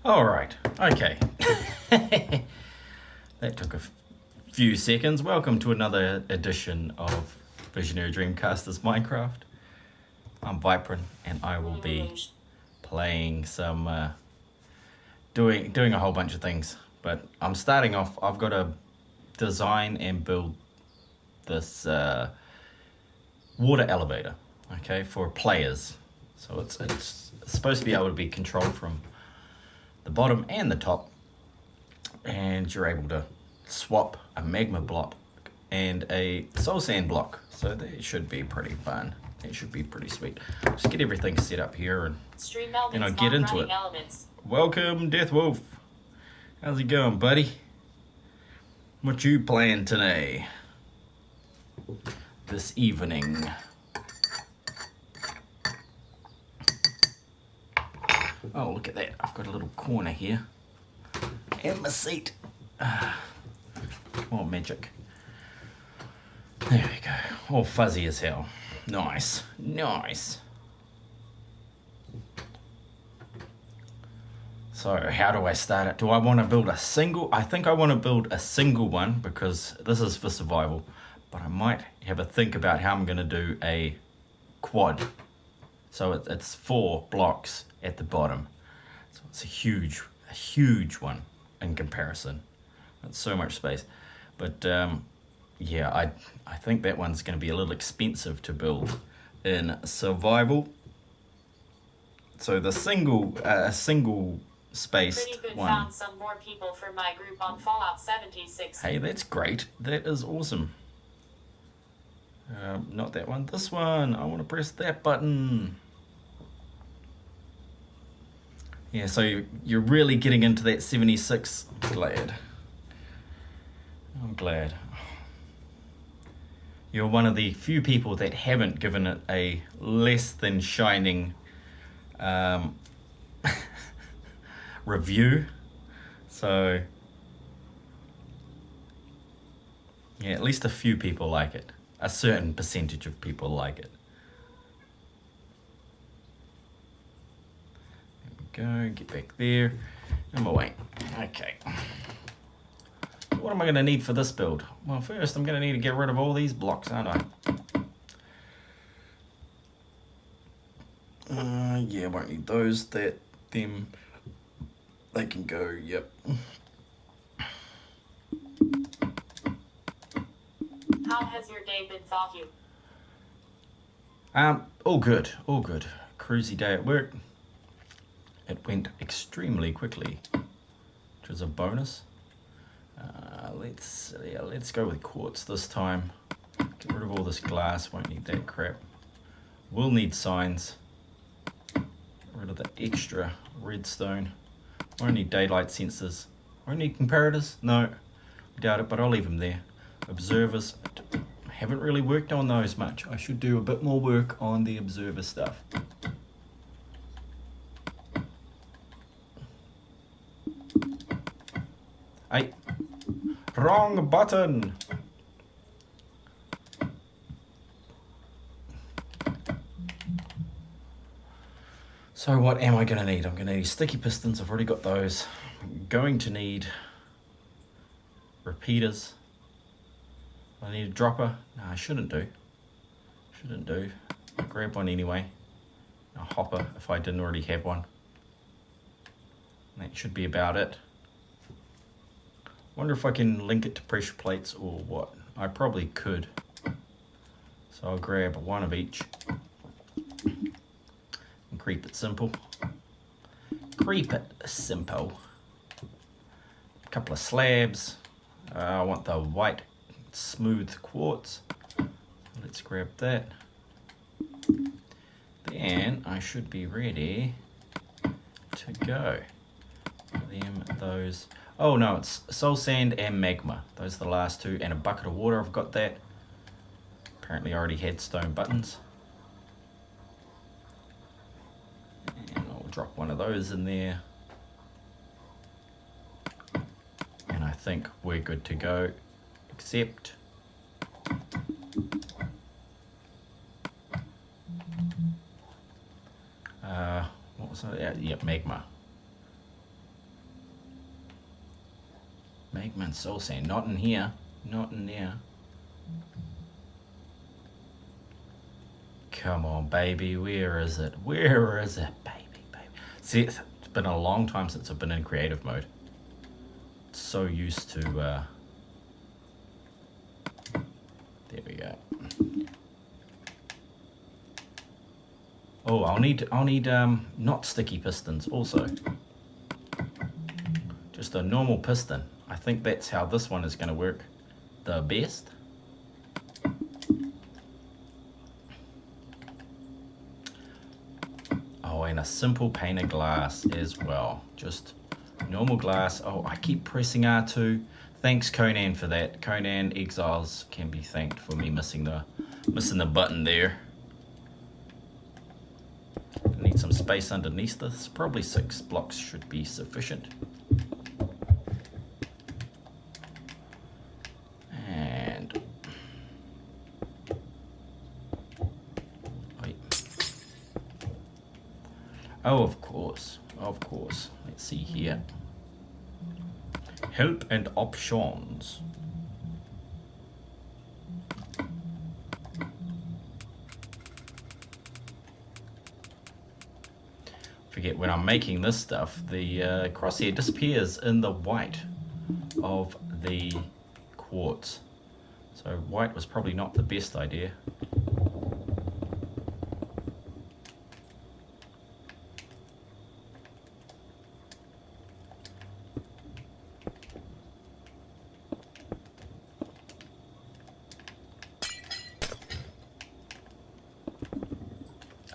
All right, okay. That took a few seconds. Welcome to another edition of Visionary Dreamcasters Minecraft. I'm Vypran, and I will be playing some, doing a whole bunch of things. But I'm starting off. I've got to design and build this water elevator, okay, for players. So it's supposed to be able to be controlled from the bottom and the top, and you're able to swap a magma block and a soul sand block, so that should be pretty fun. It should be pretty sweet. Just get everything set up here and I'll get into it. Elements. Welcome, Death Wolf. How's it going, buddy? What you playing today? This evening? Oh, look at that. I've got a little corner here. And my seat. Oh, magic. There we go. All fuzzy as hell. Nice. Nice. So, how do I start it? Do I want to build a single? I think I want to build a single one because this is for survival. But I might have a think about how I'm going to do a quad. So it's 4 blocks at the bottom. So it's a huge one in comparison. It's so much space. But yeah, I think that one's going to be a little expensive to build in survival. So the single spaced Pretty good. one. Found some more people for my group on Fallout 76. Hey, that's great. That is awesome. Not that one. This one. I want to press that button. Yeah, so you're really getting into that 76. Glad. I'm glad. You're one of the few people that haven't given it a less than shining review. So, yeah, at least a few people like it. A certain percentage of people like it. Go, get back there, and we'll wait. Okay. What am I going to need for this build? Well, first I'm going to need to get rid of all these blocks, aren't I? Yeah, won't need those. Them. They can go, yep. How has your day been, thought you? All good, all good. Cruisy day at work. It went extremely quickly, which is a bonus. Let's go with quartz this time. Get rid of all this glass, won't need that crap. We'll need signs. Get rid of the extra redstone. Won't need daylight sensors. Won't need comparators? No, doubt it, but I'll leave them there. Observers, haven't really worked on those much. I should do a bit more work on the observer stuff. Hey, wrong button. So what am I going to need? I'm going to need sticky pistons. I've already got those. I'm going to need repeaters. I need a dropper. No, I shouldn't do. Shouldn't do. I'll grab one anyway. A hopper if I didn't already have one. That should be about it. Wonder if I can link it to pressure plates or what. I probably could. So I'll grab one of each. And keep it simple. Keep it simple. A couple of slabs. I want the white smooth quartz. Let's grab that. Then I should be ready to go. Those. Oh no, it's soul sand and magma. Those are the last two, and a bucket of water. I've got that. Apparently I already had stone buttons. And I'll drop one of those in there. And I think we're good to go, except what was that? Yeah, magma. Magma soul sand. Not in here. Not in there. Come on, baby. Where is it? Where is it, baby, baby? See, it's been a long time since I've been in creative mode. So used to... There we go. Oh, I'll need not sticky pistons also. Just a normal piston. I think that's how this one is going to work the best. Oh, and a simple pane of glass as well. Just normal glass. Oh, I keep pressing R2. Thanks Conan for that. Conan Exiles can be thanked for me missing the button there. Need some space underneath this. Probably 6 blocks should be sufficient. And wait. Oh, of course. Of course. Let's see here. Help and options. Forget when I'm making this stuff, the crosshair disappears in the white of the quartz. So white was probably not the best idea.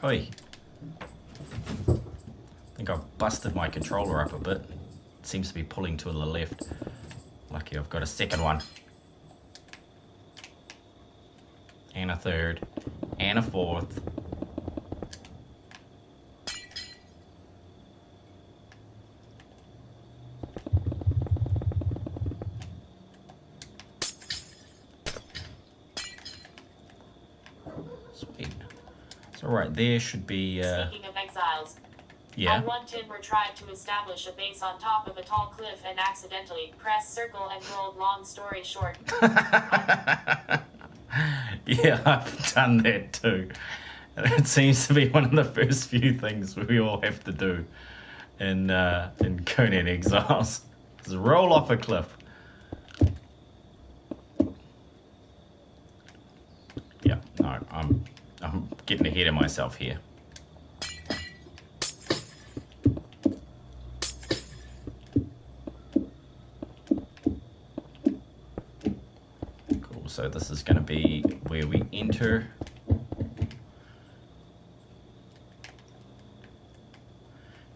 Oi. I think I've busted my controller up a bit. It seems to be pulling to the left. Lucky I've got a second one. And a third. And a fourth. Sweet. So right there should be... Speaking of exiles, yeah. I one timber tried to establish a base on top of a tall cliff and accidentally pressed circle and rolled. Long story short. Yeah, I've done that too. It seems to be one of the first few things we all have to do in Conan Exiles. Is roll off a cliff. Yeah, no, I'm getting ahead of myself here. Cool, so this is going to be where we enter.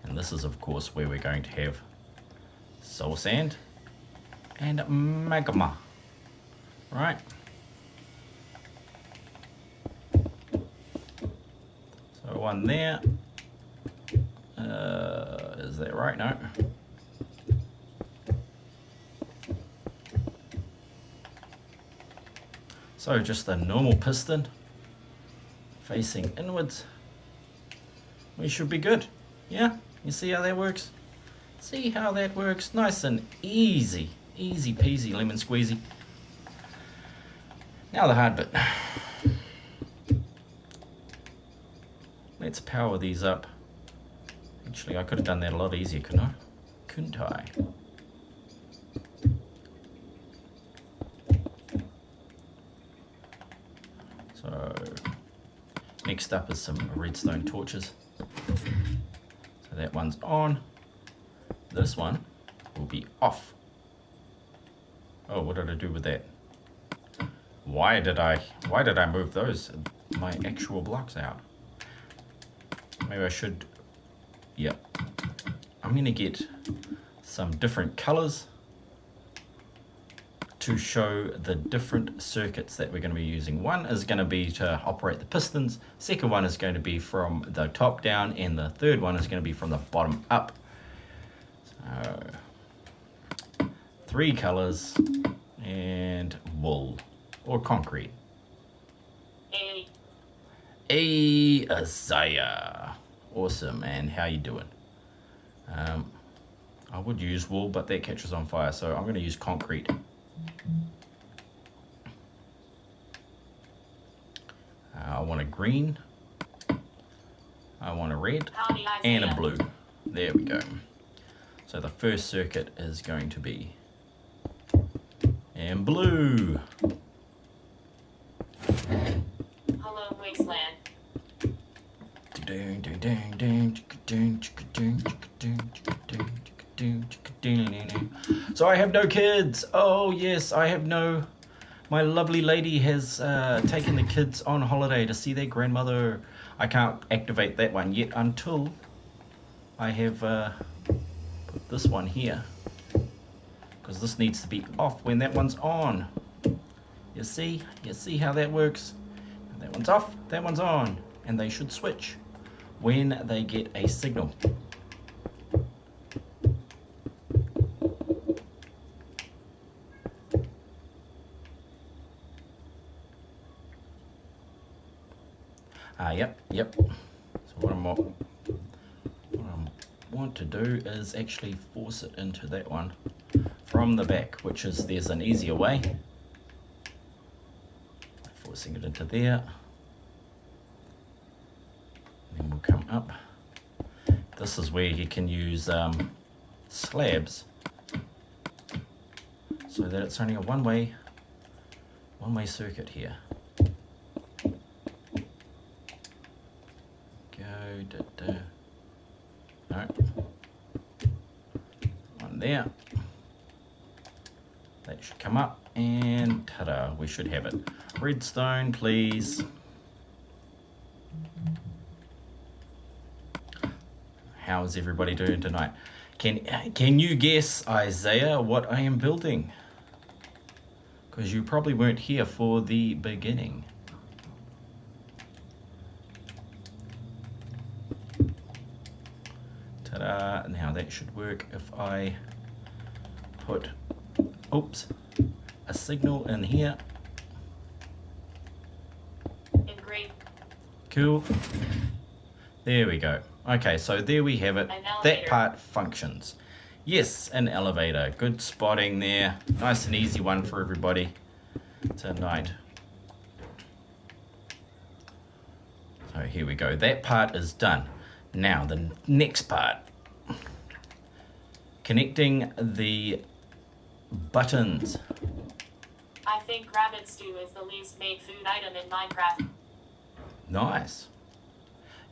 And this is, of course, where we're going to have soul sand and magma, right? So one there. Is that right? No. So just a normal piston facing inwards. We should be good. Yeah, you see how that works? See how that works? Nice and easy. Easy peasy lemon squeezy. Now the hard bit. Let's power these up. Actually, I could have done that a lot easier, couldn't I? Couldn't I? So, next up is some redstone torches. So that one's on. This one will be off. Oh, what did I do with that? Why did I move those, my actual blocks out? Maybe I should, yeah. I'm gonna get some different colors to show the different circuits that we're going to be using. One is going to be to operate the pistons, second one is going to be from the top down, and the third one is going to be from the bottom up. So 3 colors and wool or concrete. Hey, Isaiah. Awesome, man. How you doing? I would use wool, but that catches on fire, so I'm going to use concrete. I want a green, I want a red, and a blue. There we go. So the first circuit is going to be in blue. Hello, Wasteland. So I have no kids. Oh yes, I have no. My lovely lady has taken the kids on holiday to see their grandmother. I can't activate that one yet until I have put this one here, because this needs to be off when that one's on. You see how that works? That one's off, that one's on, and they should switch when they get a signal. Yep. So what I want to do is actually force it into that one from the back, which is, there's an easier way. Forcing it into there. Then we'll come up. This is where you can use slabs, so that it's only a one-way circuit here. No. One there. That should come up, and ta-da, we should have it. Redstone, please. How is everybody doing tonight? Can you guess, Isaiah, what I am building? Because you probably weren't here for the beginning. Ta-da! Now that should work if I put, oops, a signal in here. Great. Cool. There we go. Okay, so there we have it. That part functions. Yes, an elevator. Good spotting there. Nice and easy one for everybody tonight. So here we go. That part is done. Now the next part. Connecting the buttons. I think rabbit stew is the least made food item in Minecraft. Nice.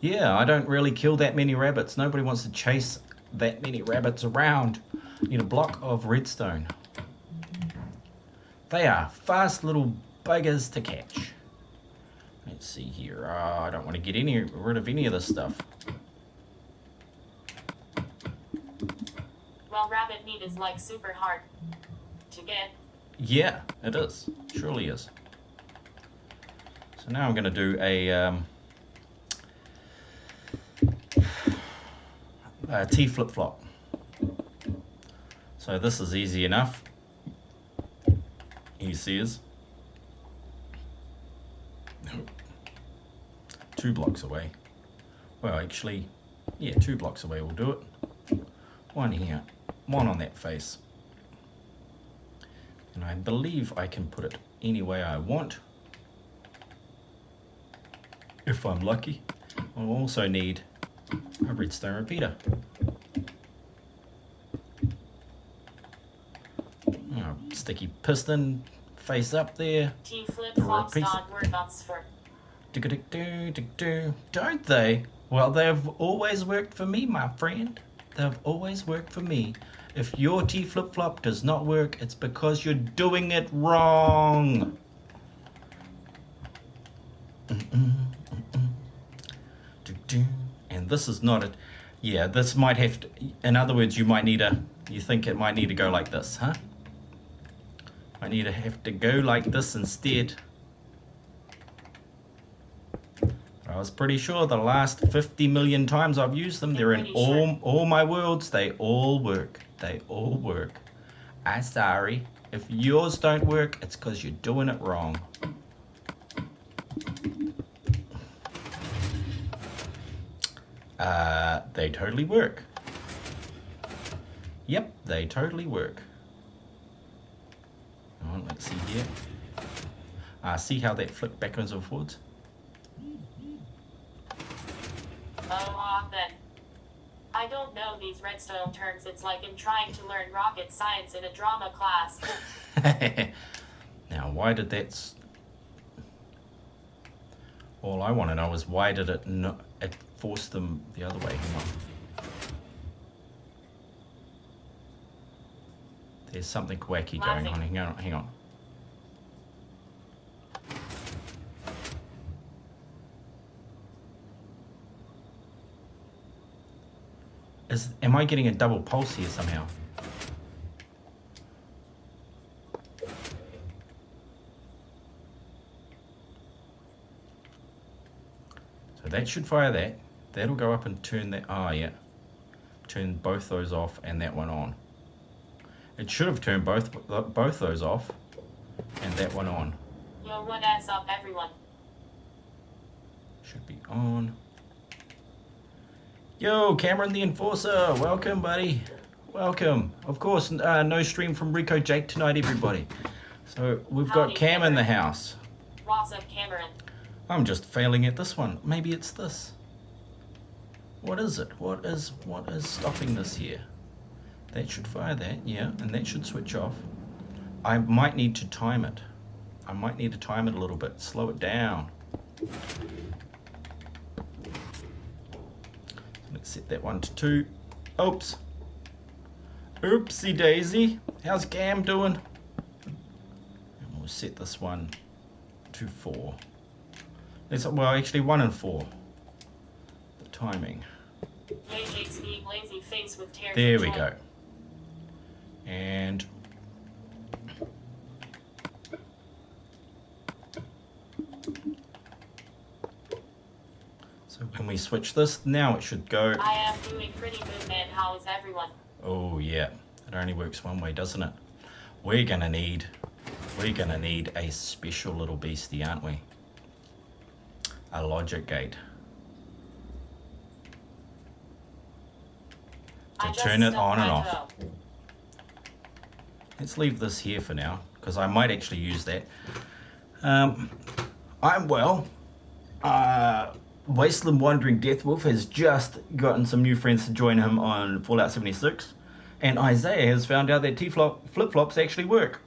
Yeah, I don't really kill that many rabbits. Nobody wants to chase that many rabbits around. Need a block of redstone. They are fast little buggers to catch. Let's see here. Oh, I don't want to get rid of any of this stuff. Well, rabbit meat is like super hard to get. Yeah, it is. Surely is. So now I'm going to do a T flip-flop. So this is easy enough. He says 2 blocks away. Well, actually, yeah, 2 blocks away will do it. One here, one on that face. And I believe I can put it any way I want, if I'm lucky. I'll also need a redstone repeater. Oh, sticky piston face up there. T flip-flops don't work on Sphere. Don't they? Well, they've always worked for me, my friend. They've always worked for me. If your T flip-flop does not work, it's because you're doing it wrong. And this is not it. Yeah, this might have to, in other words, you think it might need to go like this, huh? I need to have to go like this instead. I was pretty sure the last 50 million times I've used them, they're in all my worlds, they all work. They all work. I'm sorry. If yours don't work, it's because you're doing it wrong. They totally work. Yep, they totally work. Oh, let's see here. See how that flick backwards and forwards? Oh, then. I don't know these redstone terms. It's like I'm trying to learn rocket science in a drama class. Now, why did that... All I want to know is why did it force them the other way? Hang on. There's something wacky going on. Hang on. Am I getting a double pulse here somehow? So that should fire that. That'll go up and turn that. Oh yeah, turn both those off and that one on. It should have turned both those off and that one on. Yo, what is up, everyone? Should be on. Yo, Cameron the Enforcer, welcome, buddy. Welcome. Of course, no stream from Rico Jake tonight, everybody. So we've got Cam in the house. What's up, Cameron? I'm just failing at this one. Maybe it's this. What is it? What is stopping this here? That should fire that, yeah, and that should switch off. I might need to time it. I might need to time it a little bit. Slow it down. Let's set that one to 2. Oops. Oopsie daisy. How's Cam doing? And we'll set this one to 4. Well, actually 1 and 4. The timing. Lazy face with tears. There we go. And so when we switch this, now it should go. I am doing pretty good, man. How is everyone? Oh yeah, it only works one way, doesn't it? We're gonna need a special little beastie, aren't we? A logic gate to turn it on and off. Let's leave this here for now, because I might actually use that. Wasteland Wandering Deathwolf has just gotten some new friends to join him on Fallout 76, and Isaiah has found out that flip-flops actually work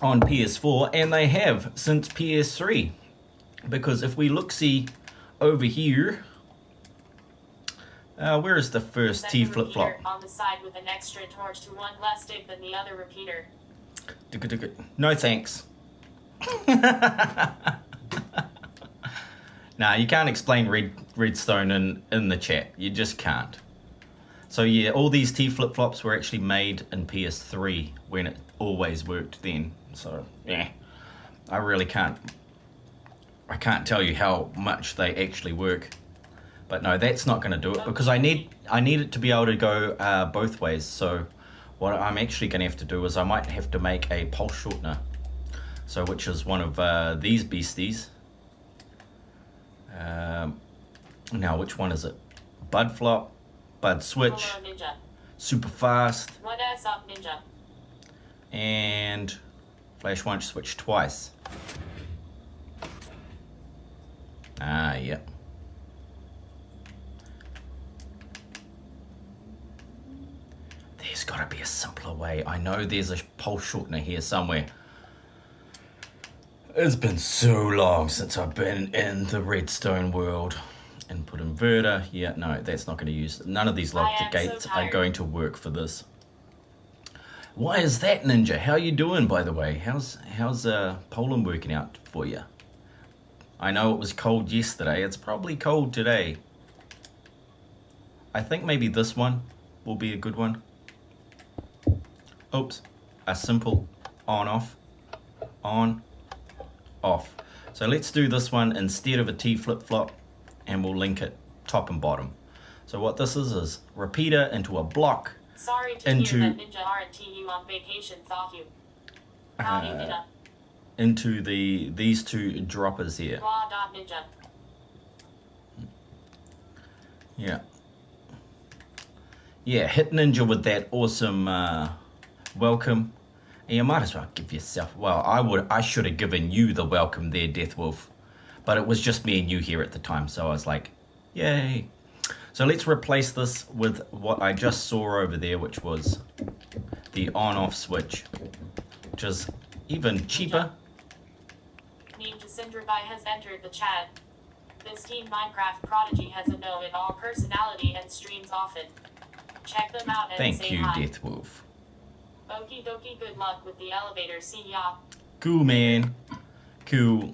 on PS4, and they have since PS3, because if we look-see over here, where is the first T flip-flop? On the side with an extra torch to one less stick than the other repeater. No thanks. Nah, you can't explain redstone in the chat. You just can't. So yeah, all these T flip-flops were actually made in PS3 when it always worked then. So yeah, I can't tell you how much they actually work. But no, that's not going to do it, because I need it to be able to go both ways. So what I'm actually going to have to do is I might have to make a pulse shortener. So which is one of these beasties. Now which one is it? Bud flop, bud switch, Hello, Ninja. super fast, What is up, Ninja? and flash won't switch twice. Yep. There's got to be a simpler way. I know there's a pulse shortener here somewhere. It's been so long since I've been in the redstone world. Input inverter. Yeah, no, that's not going to use. None of these logic gates are going to work for this. Why is that, Ninja? How you doing, by the way? How's Poland working out for you? I know it was cold yesterday. It's probably cold today. I think maybe this one will be a good one. Oops. A simple on-off. On. Off. So let's do this one instead of a T flip-flop, and we'll link it top and bottom. So what this is repeater into a block. Sorry to hear that Ninja aren't you on vacation, thought you. Howdy, Ninja. Into these two droppers here. Ninja. Yeah. Yeah, hit Ninja with that awesome welcome. And you might as well give yourself, well, I should have given you the welcome there, Deathwolf. But it was just me and you here at the time, so I was like, yay. So let's replace this with what I just saw over there, which was the on-off switch, which is even cheaper. Ninja Cinderby has entered the chat. This Team Minecraft prodigy has a know-it-all personality and streams often. Check them out and Thank say you, hi. Deathwolf. Okie dokie, good luck with the elevator, see ya. Cool, man. Cool.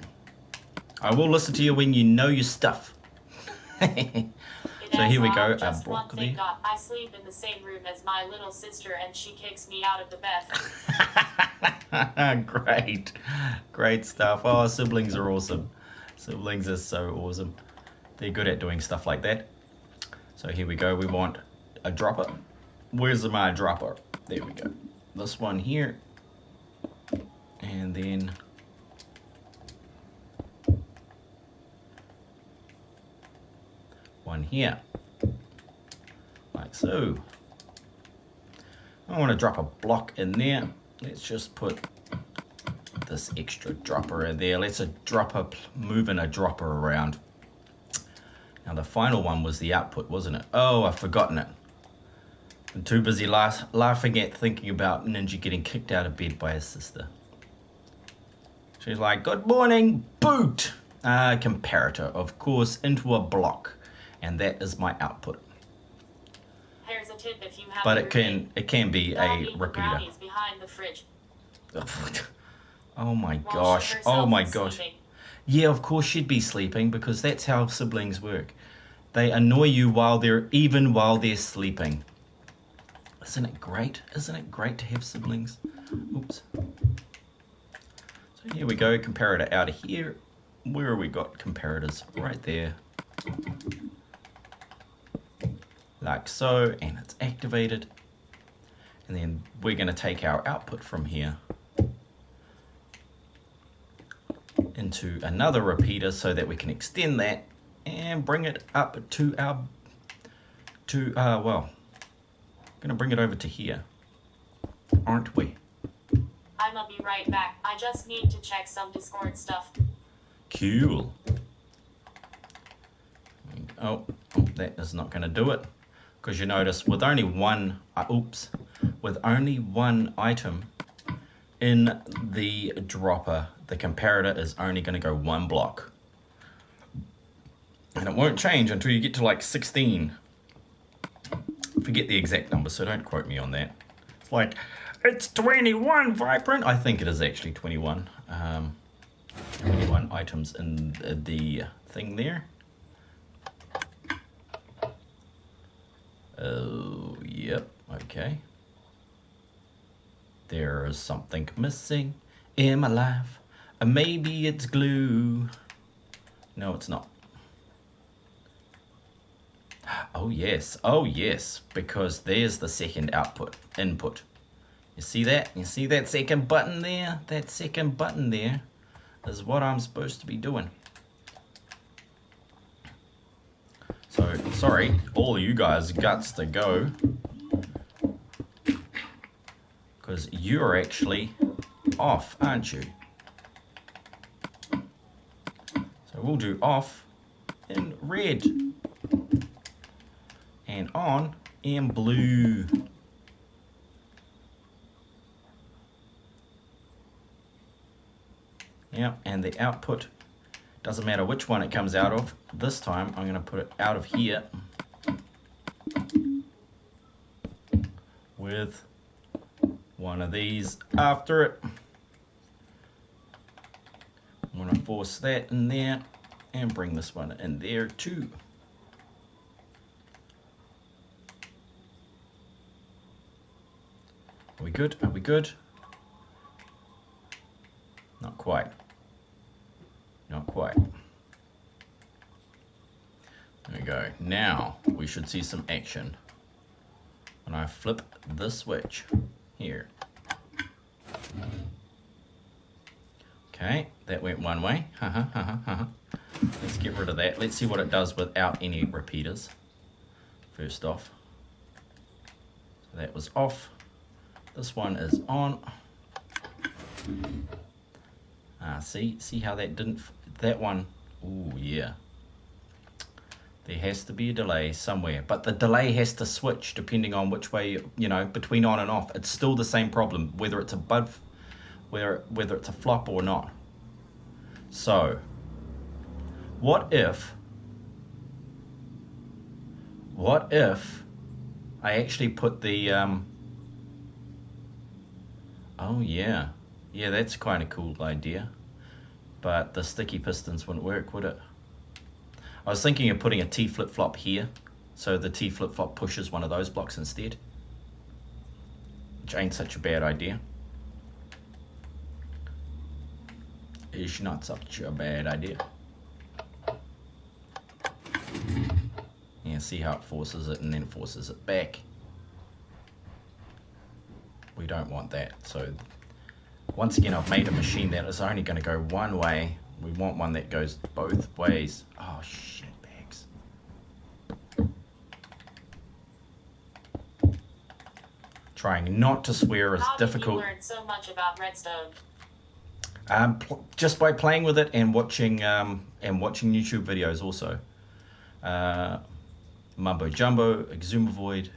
I will listen to you when you know your stuff. So here we go, a broccoli. I sleep in the same room as my little sister and she kicks me out of the bed. Great. Great stuff. Oh, siblings are awesome. Siblings are so awesome. They're good at doing stuff like that. So here we go, we want a dropper. Where's my dropper? There we go. This one here. And then one here, like so. I want to drop a block in there. Let's just put this extra dropper in there. Let's moving a dropper around. Now the final one was the output, wasn't it? Oh, I've forgotten it. I'm too busy laughing at thinking about Ninja getting kicked out of bed by his sister. She's like, good morning, boot! Comparator, of course, into a block. And that is my output. Here's a tip if you have but it can be a repeater. Behind the fridge. Oh my gosh. Oh my gosh. Yeah, of course she'd be sleeping because that's how siblings work. They annoy you while they're sleeping. Isn't it great? Isn't it great to have siblings? Oops. So here we go, comparator out of here. Where have we got comparators? Right there. Like so, and it's activated. And then we're going to take our output from here into another repeater so that we can extend that and bring it up to our, well, I'm going to bring it over to here, aren't we? I'ma be right back. I just need to check some Discord stuff. Cool. Oh, that is not going to do it. Because you notice with only one, with only one item in the dropper, the comparator is only going to go one block. And it won't change until you get to like 16. Forget the exact number, so don't quote me on that. It's like, it's 21, Vypran! I think it is actually 21. 21 items in the thing there. Oh, yep, okay. There is something missing in my life. Maybe it's glue. No, it's not. Oh yes, because there's the second input. You see that? You see that second button there? That second button there is what I'm supposed to be doing. So, sorry, all you guys guts to go. Because you're actually off, aren't you? So we'll do off in red. And on in blue. Yep, and the output, doesn't matter which one it comes out of. This time I'm going to put it out of here with one of these after it. I'm going to force that in there and bring this one in there too. Are we good? Are we good? Not quite. Not quite. There we go. Now we should see some action. When I flip the switch here. Okay, that went one way. Let's get rid of that. Let's see what it does without any repeaters. First off. That was off. This one is on. See how that didn't, that one, ooh, yeah. There has to be a delay somewhere, but the delay has to switch depending on which way, you know, between on and off. It's still the same problem, whether it's a bud, whether it's a flop or not. So, what if I actually put the, oh yeah, that's kind of cool idea, but the sticky pistons wouldn't work, would it? I was thinking of putting a T flip-flop here, so the T flip-flop pushes one of those blocks instead, which ain't such a bad idea. It's not such a bad idea. Yeah, see how it forces it and then forces it back. We don't want that. So once again, I've made a machine that is only going to go one way. We want one that goes both ways. Oh shit, bags. Trying not to swear is difficult. How did you learn so much about redstone? Just by playing with it and watching YouTube videos also. Mumbo Jumbo, Exumavoid,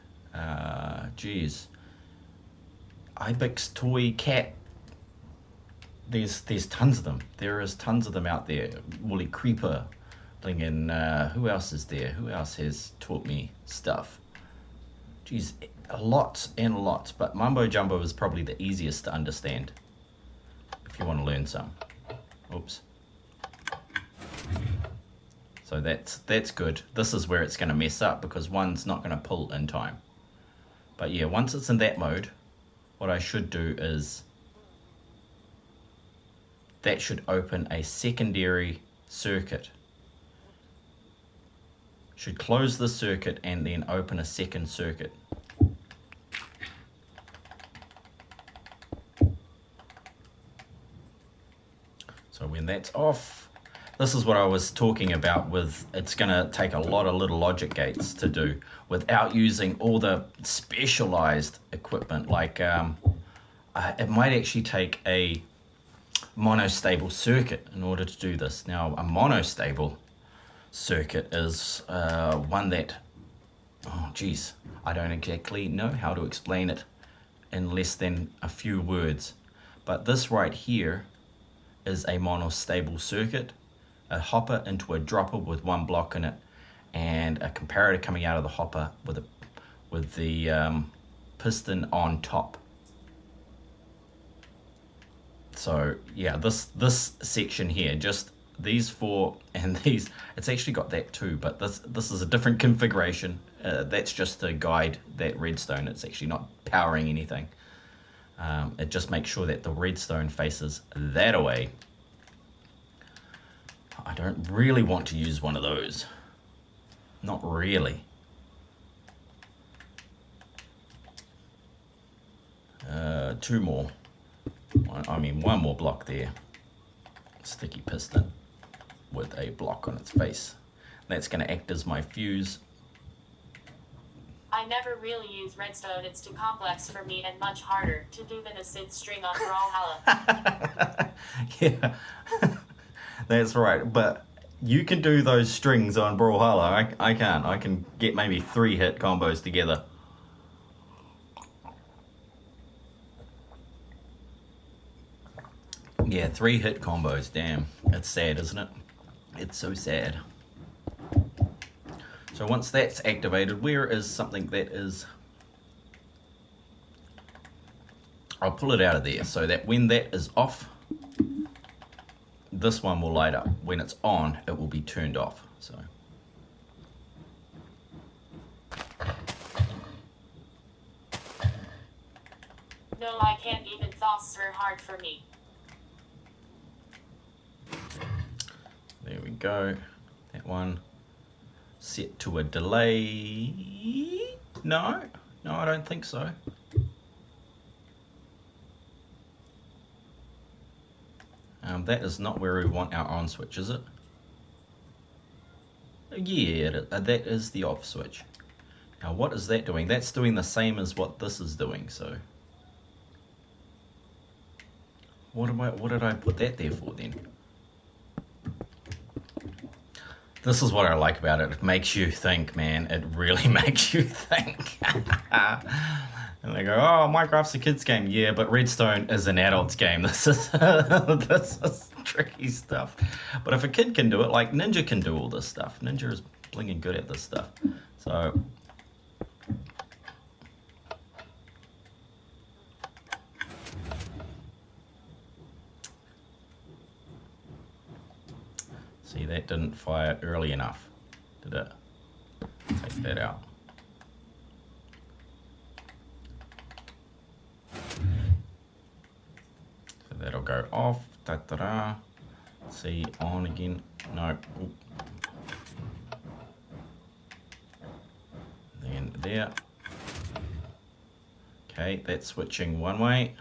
geez, Ibex Toy Cat. There's tons of them. There is tons of them out there. Woolly Creeper, and who else is there? Who else has taught me stuff? Geez, lots and lots. But Mumbo Jumbo is probably the easiest to understand if you want to learn some. Oops. So that's good. This is where it's going to mess up because one's not going to pull in time. But yeah, once it's in that mode, what I should do is that should open a secondary circuit. Should close the circuit and then open a second circuit. So when that's off, this is what I was talking about with, it's going to take a lot of little logic gates to do without using all the specialized equipment. Like it might actually take a monostable circuit in order to do this. Now, a monostable circuit is one that, oh geez, I don't exactly know how to explain it in less than a few words. But this right here is a monostable circuit, a hopper into a dropper with one block in it, and a comparator coming out of the hopper with the piston on top. So yeah, this section here, just these four and these, it's actually got that too, but this is a different configuration. That's just to guide that redstone. It's actually not powering anything. It just makes sure that the redstone faces that away. I don't really want to use one of those. Not really. Two more. One more block there. Sticky piston with a block on its face. That's going to act as my fuse. I never really use redstone. It's too complex for me and much harder to do than a synth string on Brawlhalla. Yeah, that's right. But you can do those strings on Brawlhalla. I can't. I can get maybe 3 hit combos together. Yeah, 3 hit combos. Damn, it's sad, isn't it? It's so sad. So once that's activated, where is something that is... I'll pull it out of there so that when that is off, this one will light up. When it's on, it will be turned off. So No, I can't even thoughts are hard for me. there we go. That one set to a delay. No, I don't think so. That is not where we want our on switch, is it? Yeah, that is the off switch. Now what is that doing? That's doing the same as what this is doing, so what did I put that there for then? This is what I like about it. It makes you think, man. It really makes you think. And they go, oh, Minecraft's a kid's game. Yeah, but Redstone is an adult's game. This is this is tricky stuff. But if a kid can do it, like Ninja can do all this stuff. Ninja is blinging good at this stuff. So see, that didn't fire early enough, did it? Take that out. So that'll go off. Da-da-da. See, on again. No. Ooh. Then there. Okay, that's switching one way.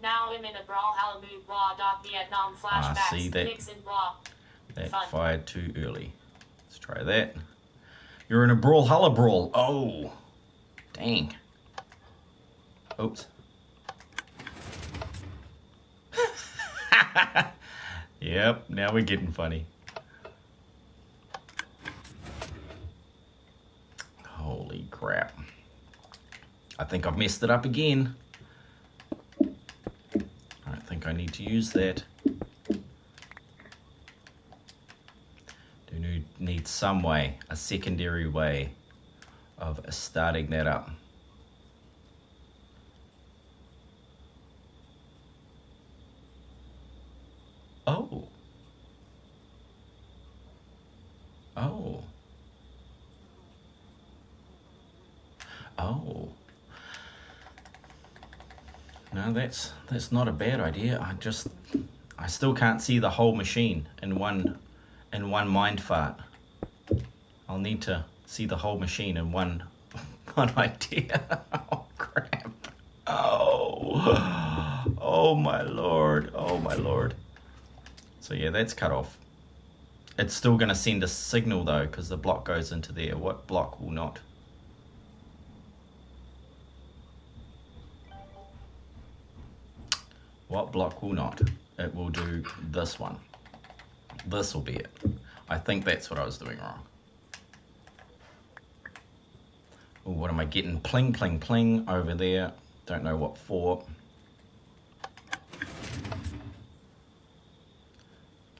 Now I'm in a Brawlhalla mood. Blah. Vietnam flashbacks. See that? Pics and blah. That Fun. fired too early. Let's try that. You're in a Brawlhalla brawl. Oh, dang. Oops. Yep, now we're getting funny. Holy crap. I think I've messed it up again. I don't think I need to use that. Do need some way, a secondary way of starting that up. Oh. Oh. Oh. No, that's not a bad idea. I still can't see the whole machine in one mind fart. I'll need to see the whole machine in one idea. Oh crap. Oh. Oh my lord. Oh my lord. So yeah, that's cut off. It's still going to send a signal though, because the block goes into there. What block will not? What block will not? It will do this one. This will be it. I think that's what I was doing wrong. Ooh, what am I getting? Pling, pling, pling over there. Don't know what for.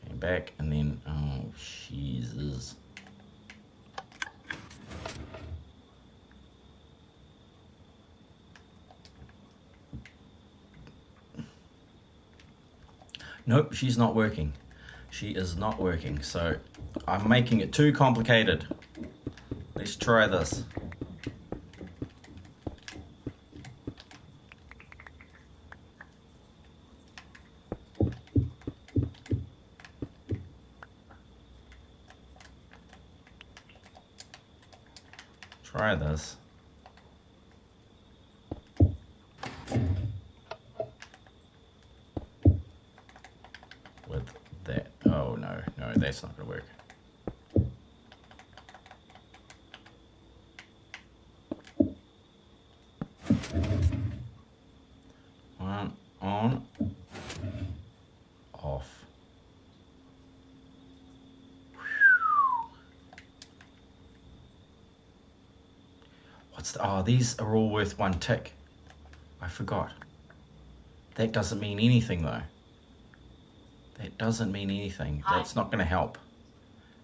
Came back and then, oh, Jesus. Nope, she's not working. She is not working, so I'm making it too complicated. Let's try this. Try this. With that. Oh no, no, that's not gonna work. One on, off. Oh, these are all worth one tick. I forgot. That doesn't mean anything though. That doesn't mean anything. Hi. That's not gonna help.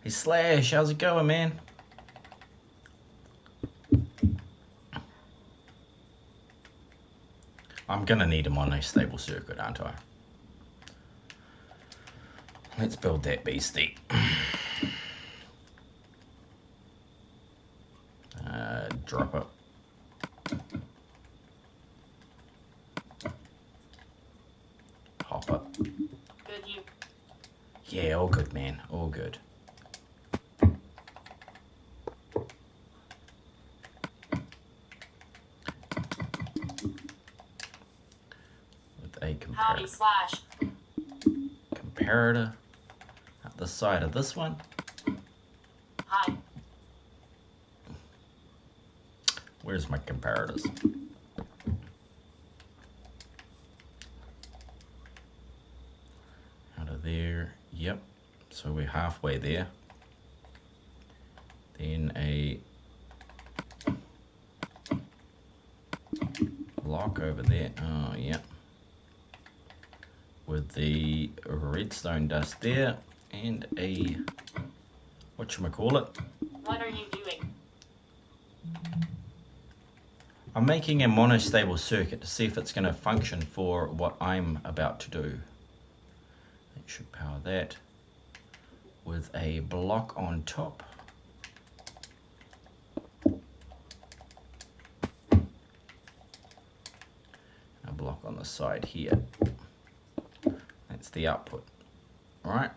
Hey Slash, how's it going, man? I'm gonna need a monostable circuit, aren't I? Let's build that beastie. Drop it. Hop it. Good you. Yeah, all good, man. All good. With a Howdy comparator. Slash. Comparator at the side of this one. Hi. Where's my comparators? Out of there, yep. So we're halfway there. Then a block over there, oh yeah. With the redstone dust there, and a, whatchamacallit? What are you doing? I'm making a monostable circuit to see if it's going to function for what I'm about to do. That should power that with a block on top. A block on the side here. That's the output. All right.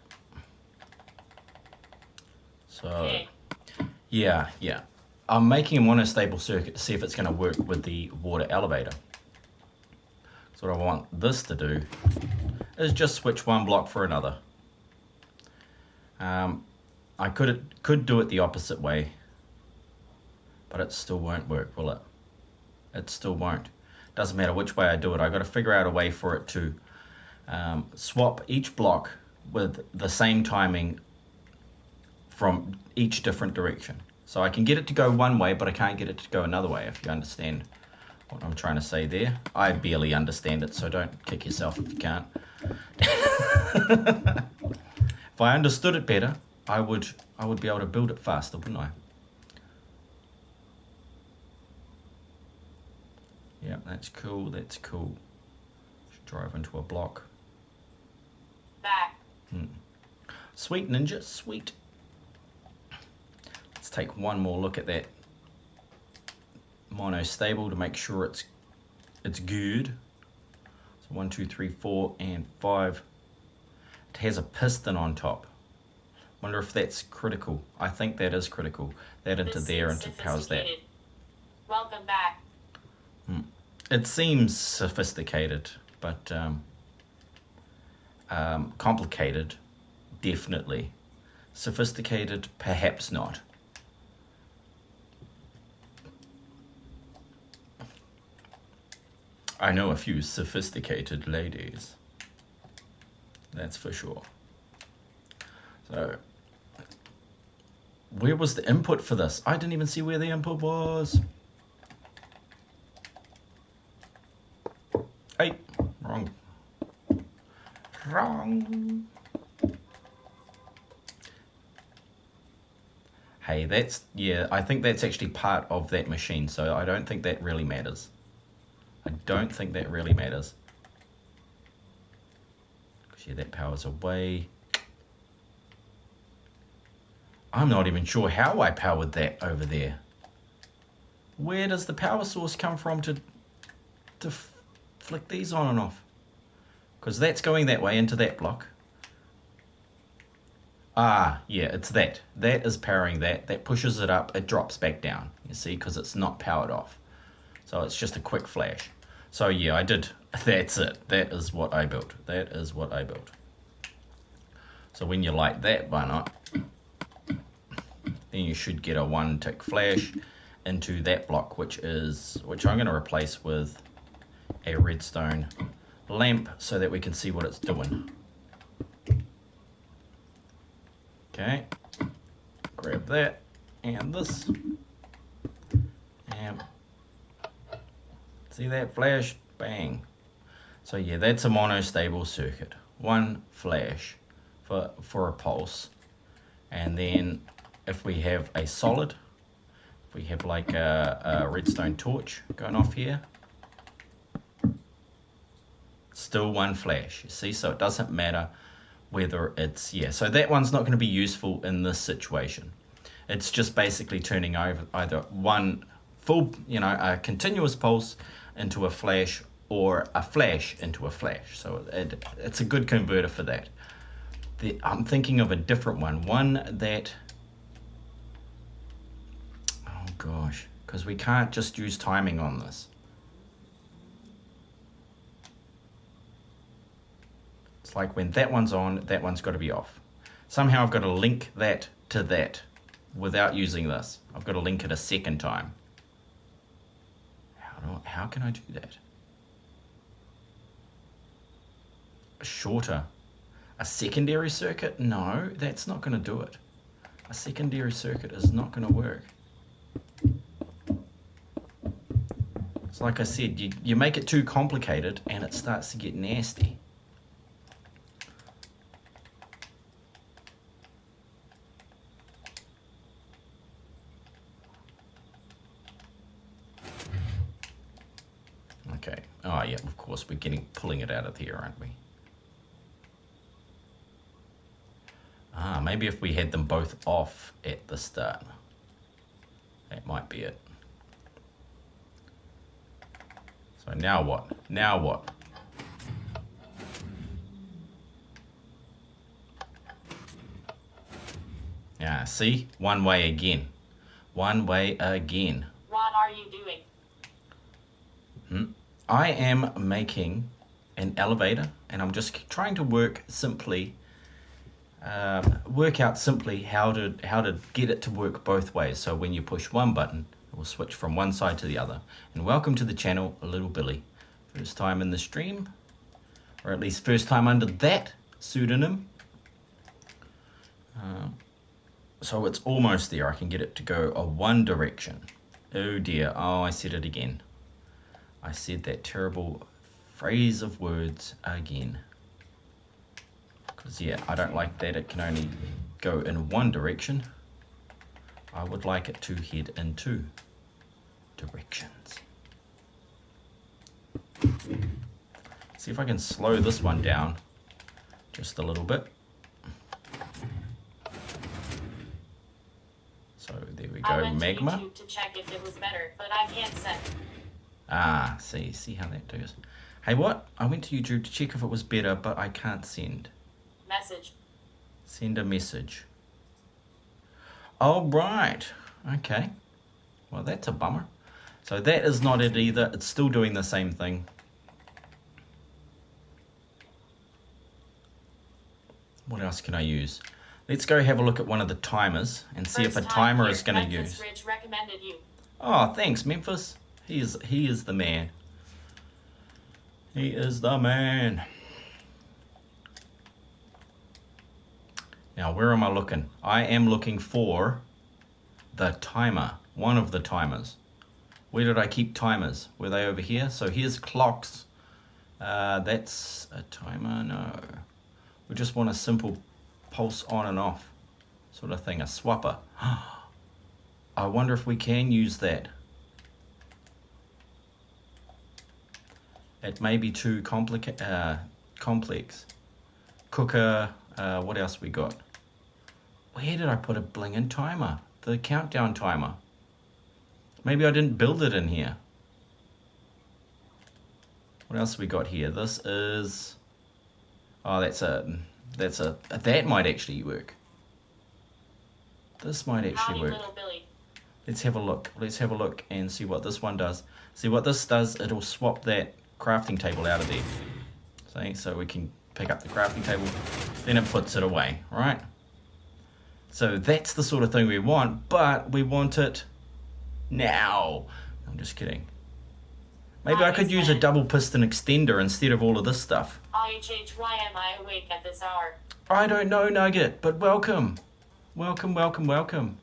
So, Okay. yeah. I'm making a monostable circuit to see if it's going to work with the water elevator. So what I want this to do is just switch one block for another. I could do it the opposite way, but it still won't work, will it? It still won't. Doesn't matter which way I do it. I've got to figure out a way for it to swap each block with the same timing from each different direction. So I can get it to go one way, but I can't get it to go another way, if you understand what I'm trying to say there. I barely understand it, so don't kick yourself if you can't. If I understood it better, I would be able to build it faster, wouldn't I? Yeah, that's cool, that's cool. Should drive into a block. Back. Sweet, Ninja, sweet. Let's take one more look at that monostable to make sure it's good. So 1, 2, 3, 4, and 5. It has a piston on top. Wonder if that's critical. I think that is critical. That into there and it powers that. Welcome back. It seems sophisticated, but complicated, definitely. Sophisticated, perhaps not. I know a few sophisticated ladies. That's for sure. So, where was the input for this? I didn't even see where the input was. Hey, wrong. Hey, that's, yeah, I think that's actually part of that machine, so I don't think that really matters. I don't think that really matters. Because, yeah, that power's away. I'm not even sure how I powered that over there. Where does the power source come from to flick these on and off? Because that's going that way into that block. Ah, yeah, it's that. That is powering that. That pushes it up. It drops back down, you see, because it's not powered off. So it's just a quick flash. So yeah, I did. That's it. That is what I built. That is what I built. So when you light that one up, then you should get a one tick flash into that block, which I'm going to replace with a redstone lamp so that we can see what it's doing. Okay, grab that and this, and see that flash? Bang. So yeah, that's a monostable circuit. One flash for a pulse, and then if we have a solid, if we have like a redstone torch going off here, still one flash, you see, so it doesn't matter whether it's, yeah, so that one's not going to be useful in this situation. It's just basically turning over either one full, a continuous pulse into a flash or a flash into a flash. So it's a good converter for that. I'm thinking of a different one that, oh gosh, because we can't just use timing on this. It's like when that one's on, that one's got to be off. Somehow I've got to link that to that without using this. I've got to link it a second time. How can I do that? Shorter. A secondary circuit? No, that's not going to do it. A secondary circuit is not going to work. It's like I said, you make it too complicated and it starts to get nasty. Okay. Oh yeah, of course we're pulling it out of here, aren't we? Ah, maybe if we had them both off at the start. That might be it. So now what? Now what? Yeah, see? One way again. One way again. What are you doing? I am making an elevator, and I'm just trying to work out simply how to get it to work both ways. So when you push one button, it will switch from one side to the other. And welcome to the channel, Little Billy. First time in the stream, or at least first time under that pseudonym. So it's almost there. I can get it to go a one direction. Oh dear, oh, I said it again. I said that terrible phrase of words again. Because, yeah, I don't like that it can only go in one direction. I would like it to head in two directions. See if I can slow this one down just a little bit. So there we go, I went magma. to YouTube to check if it was better, but I can't send. Ah, see how that goes. Hey, what? I went to YouTube to check if it was better, but I can't send. Message. Send a message. Oh, right. Okay. Well, that's a bummer. So that is not it either. It's still doing the same thing. What else can I use? Let's go have a look at one of the timers and see if a timer is going to use. Rich recommended you. Oh, thanks, Memphis. He is the man. He is the man. Now, where am I looking? I am looking for the timer, one of the timers. Where did I keep timers? Were they over here? So here's clocks. That's a timer, no. We just want a simple pulse on and off sort of thing, a swapper. I wonder if we can use that. It may be too complex. Cooker, what else we got? Where did I put a blingin' timer? The countdown timer. Maybe I didn't build it in here. What else we got here? This is... Oh, that might actually work. This might actually work. Little Billy. Let's have a look. Let's have a look and see what this one does. See what this does, it'll swap that crafting table out of there. See, so we can pick up the crafting table, then it puts it away, right? So that's the sort of thing we want, but we want it now. I'm just kidding. Maybe I could use a double piston extender instead of all of this stuff. Why am I awake at this hour? I don't know, Nugget, but welcome. Welcome, welcome, welcome.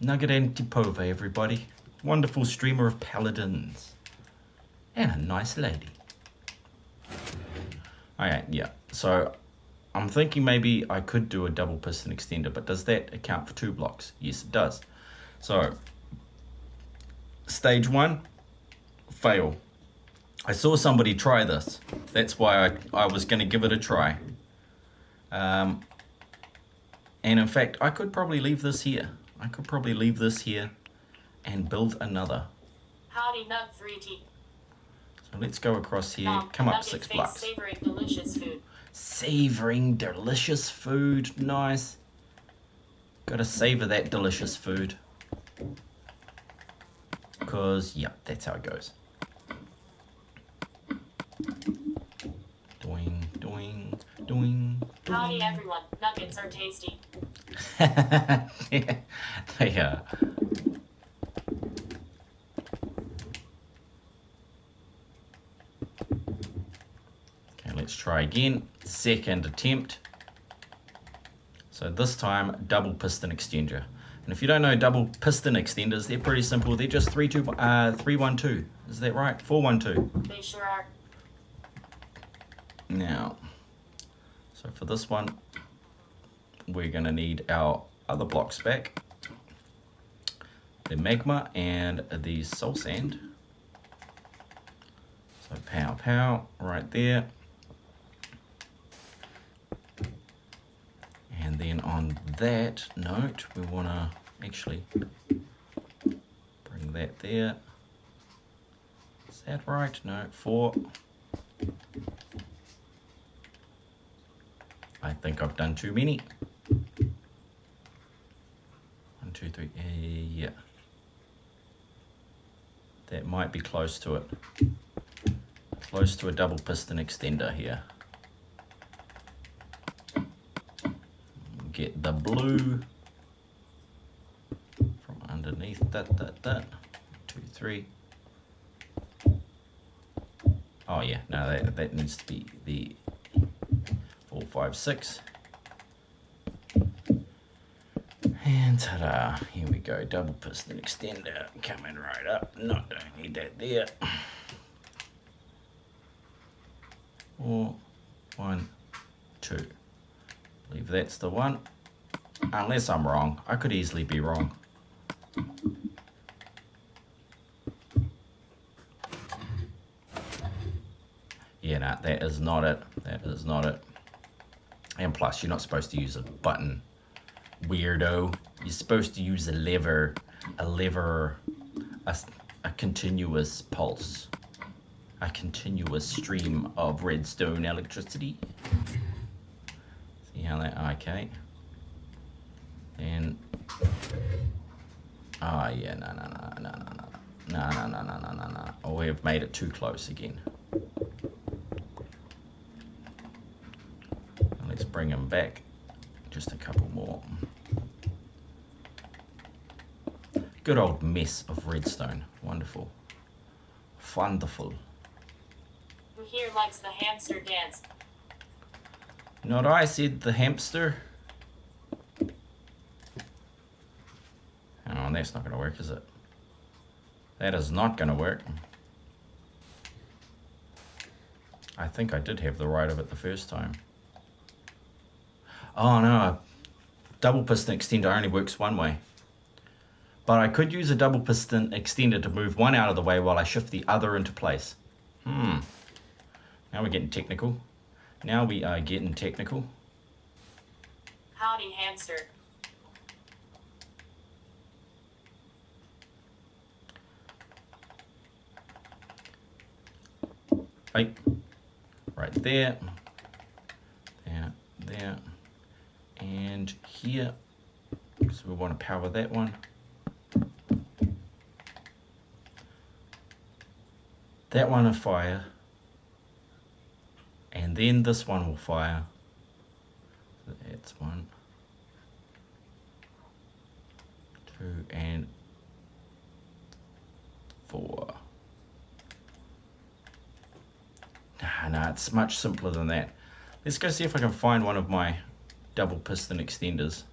Nugget Antipova, everybody. Wonderful streamer of paladins. And a nice lady. Okay, yeah. So I'm thinking maybe I could do a double piston extender, but does that account for 2 blocks? Yes, it does. So, stage 1, fail. I saw somebody try this. That's why I was going to give it a try. And in fact, I could probably leave this here. I could probably leave this here and build another. Howdy, Nug 3T. So let's go across here. Come up 6 blocks. Savoring delicious food. Savoring delicious food. Nice. Gotta savor that delicious food. Because, yeah, that's how it goes. Doing, doing, doing, doing. Howdy, everyone. Nuggets are tasty. Yeah, they are. let's try again. Second attempt. So this time, double piston extender. And if you don't know double piston extenders, they're pretty simple. They're just 312. Is that right? 412. They sure are. Now, so for this one, we're going to need our other blocks back. The magma and the soul sand. So pow, pow, right there. And then on that note, we want to actually bring that there. Is that right? No, 4. I think I've done too many. 1, 2, 3, yeah. That might be close to it. Close to a double piston extender here. Get the blue from underneath that. 2, 3. Oh yeah, no, that needs to be the 4, 5, 6. And ta-da, here we go, double piston extender coming right up. No, don't need that there. 4, 1, 2. I believe that's the one. Unless I'm wrong. I could easily be wrong. Yeah, no, that is not it. That is not it. And plus, you're not supposed to use a button, weirdo. You're supposed to use a lever, a continuous pulse, a continuous stream of redstone electricity. See how that, okay. And, oh yeah, no. Oh, we've made it too close again. Let's bring him back. Just a couple more. Good old mess of redstone. Wonderful. Wonderful. Who here likes the hamster dance? Not I, said the hamster. Oh, that's not going to work, is it? That is not going to work. I think I did have the right of it the first time. Oh no, a double piston extender only works one way. But I could use a double piston extender to move one out of the way while I shift the other into place. Now we're getting technical. Now we are getting technical. Howdy, hamster. Right there. There. And here. So we want to power that one. That one will fire. And then this one will fire. So that's 1, 2, and 4. Nah, it's much simpler than that. Let's go see if I can find one of my double piston extenders.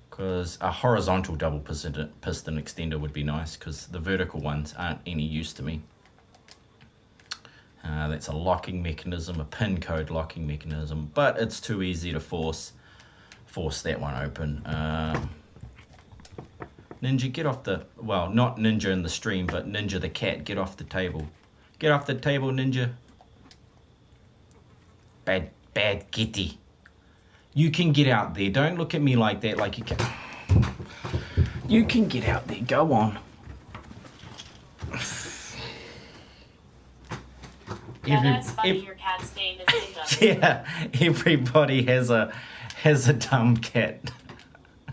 Because a horizontal double piston extender would be nice, because the vertical ones aren't any use to me. That's a locking mechanism, a pin code locking mechanism, but it's too easy to force that one open. Ninja, get off the, well, not Ninja in the stream, but Ninja the cat, get off the table. Get off the table, Ninja. Bad kitty. You can get out there. Don't look at me like that, like you can. You can get out there. Go on. That's funny, your cat's name is Ninja. Yeah, everybody has a dumb cat.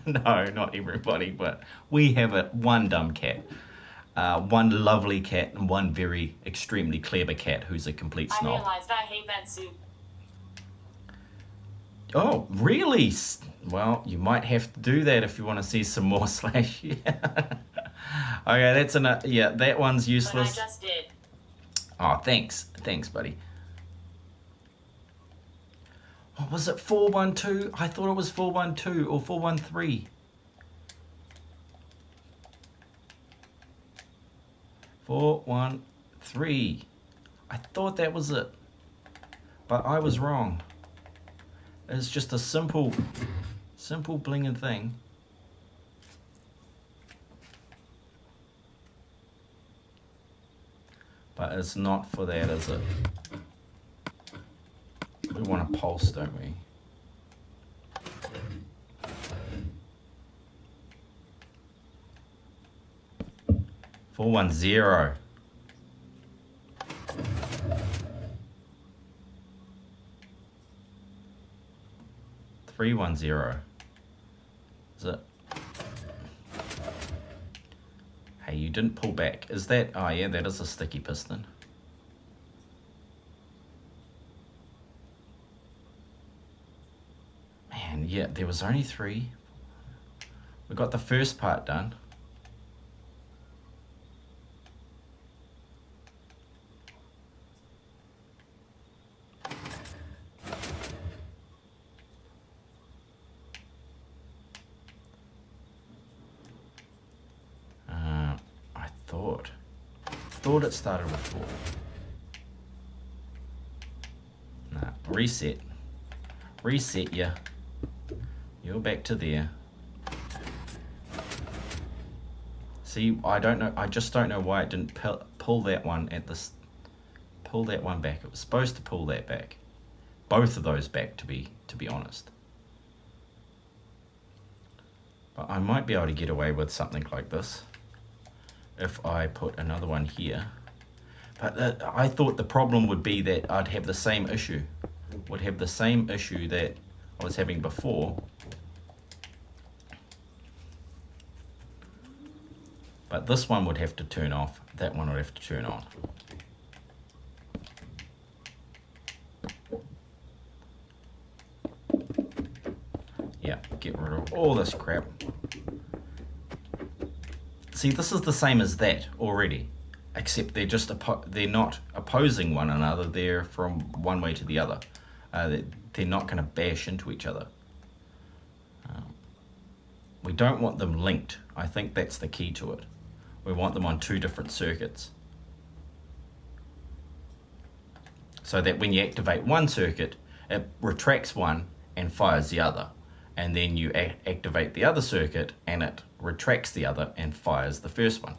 No, not everybody, but we have one dumb cat. One lovely cat and one very extremely clever cat who's a complete snob. I realized I hate that suit. Oh, really? Well, you might have to do that if you want to see some more Slash. Yeah. Okay, that's enough. Yeah, that one's useless. But I just did. Oh, thanks. Thanks, buddy. Oh, was it 412? I thought it was 412 or 413. 413. I thought that was it. But I was wrong. It's just a simple blinging thing. But it's not for that, is it? We want a pulse, don't we? Four 410. 310. Is it? Hey, you didn't pull back. Is that? Oh yeah, that is a sticky piston. Man, yeah, there was only 3. We got the first part done. Thought it started with 4. Nah, reset. Reset ya. You're back to there. See, I don't know. I just don't know why it didn't pull that one at this. Pull that one back. It was supposed to pull that back. Both of those back, to be honest. But I might be able to get away with something like this if I put another one here. But I thought the problem would be that I'd have the same issue. Would have the same issue that I was having before. But this one would have to turn off. That one would have to turn on. Yeah, get rid of all this crap. See, this is the same as that already, except they're just they're not opposing one another. They're from one way to the other. They're not going to bash into each other. We don't want them linked. I think that's the key to it. We want them on 2 different circuits, so that when you activate one circuit, it retracts one and fires the other. And then you activate the other circuit and it retracts the other and fires the first one.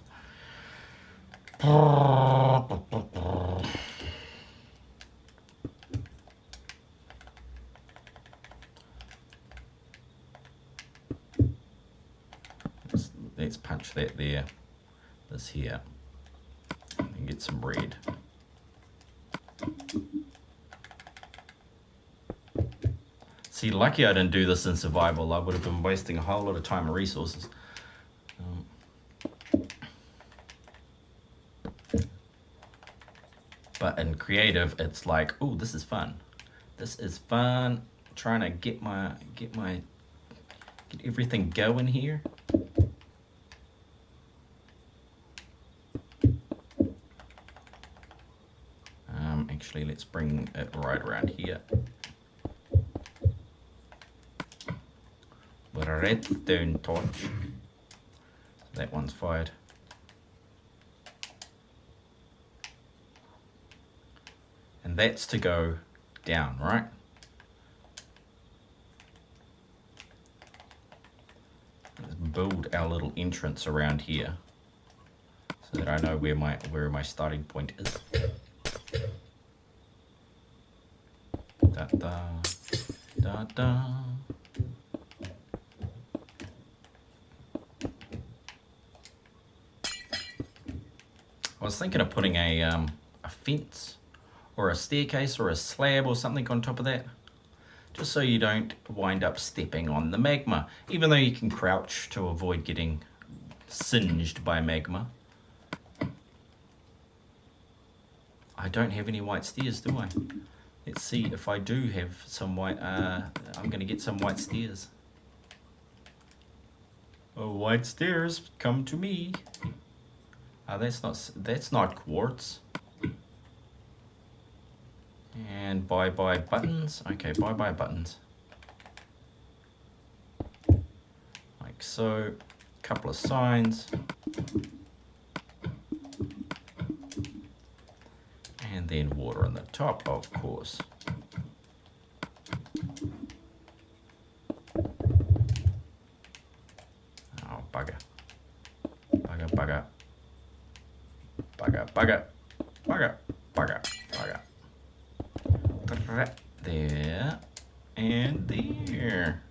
Let's punch that there, this here, and get some red. See, lucky I didn't do this in survival. I would have been wasting a whole lot of time and resources. But in creative, it's like, oh, this is fun. This is fun. Trying to get everything going here. Actually, let's bring it right around here. With a redstone torch. That one's fired. And that's to go down, right? Let's build our little entrance around here so that I know where my starting point is. Da da da da. I was thinking of putting a fence or a staircase or a slab or something on top of that, just so you don't wind up stepping on the magma, even though you can crouch to avoid getting singed by magma. I don't have any white stairs, do I? Let's see if I do have some white. I'm going to get some white stairs. Oh, white stairs, come to me. That's not quartz. And bye-bye buttons. Okay, bye-bye buttons. Like so. Couple of signs. And then water on the top, of course. Oh, bugger. Bugger, bugger. Bugger, bugger. Bugger, bugger, bugger. There. And there.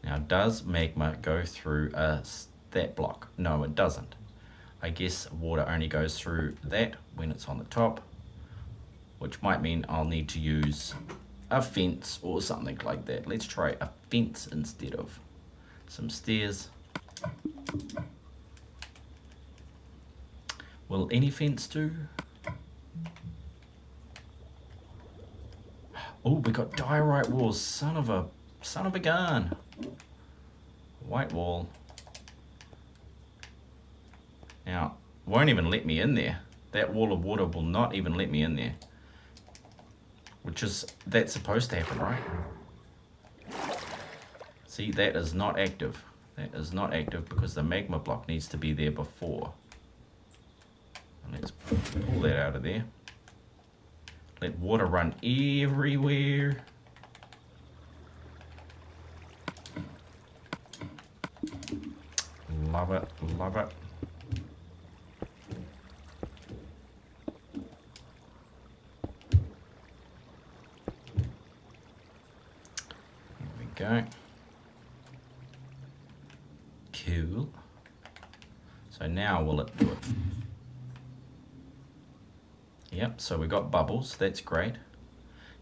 Now, does magma go through that block? No, it doesn't. I guess water only goes through that when it's on the top, which might mean I'll need to use a fence or something like that. Let's try a fence instead of some stairs. Will any fence do? Oh, we got diorite walls. Son of a gun. White wall. Now, won't even let me in there. That wall of water will not even let me in there. That's supposed to happen, right? See, that is not active. That is not active because the magma block needs to be there before. Let's pull that out of there. Let water run everywhere. Love it, love it. Here we go. Cool. So now will it do it? Yep, so we got bubbles, that's great.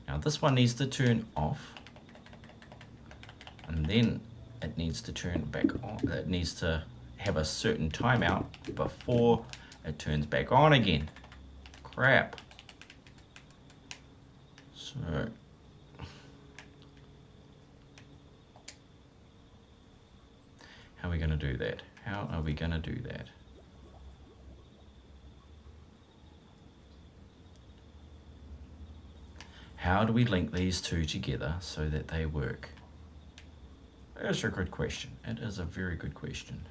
Now this one needs to turn off. And then it needs to turn back on. It needs to have a certain timeout before it turns back on again. Crap. So how are we going to do that? How are we going to do that? How do we link these two together so that they work? That's a good question. It is a very good question.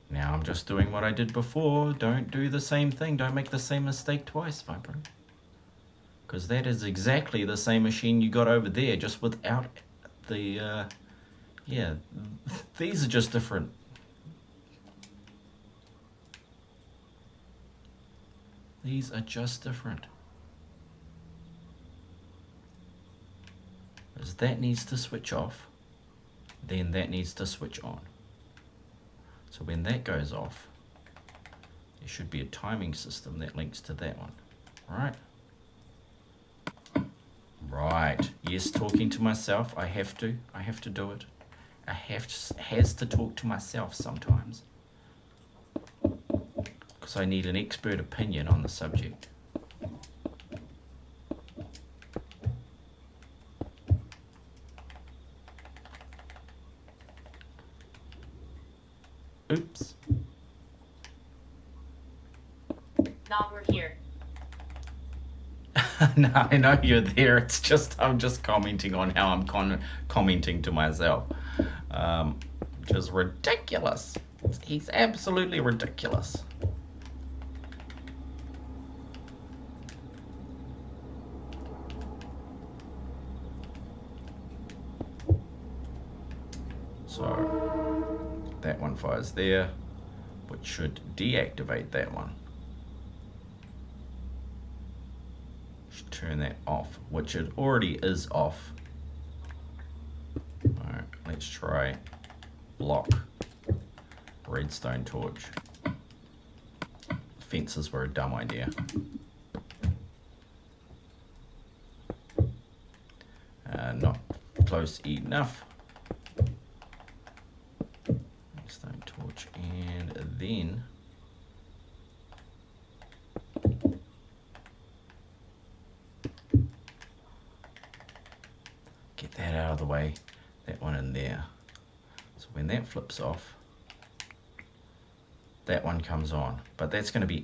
Now I'm just doing what I did before. Don't do the same thing. Don't make the same mistake twice, Vypran. Because that is exactly the same machine you got over there, just without the, yeah, these are just different. These are just different. Because that needs to switch off, then that needs to switch on. So when that goes off, there should be a timing system that links to that one, right? Right, yes, talking to myself, I have to do it. Has to talk to myself sometimes. Because I need an expert opinion on the subject. Oops. Now we're here. No, I know you're there. It's just I'm just commenting on how I'm commenting to myself, which is ridiculous. He's absolutely ridiculous. So that one fires there, which should deactivate that one. Should turn that off, which it already is off. Alright, let's try block redstone torch. Fences were a dumb idea. Not close enough. Redstone torch, and then away that one in there. So when that flips off, that one comes on. But that's going to be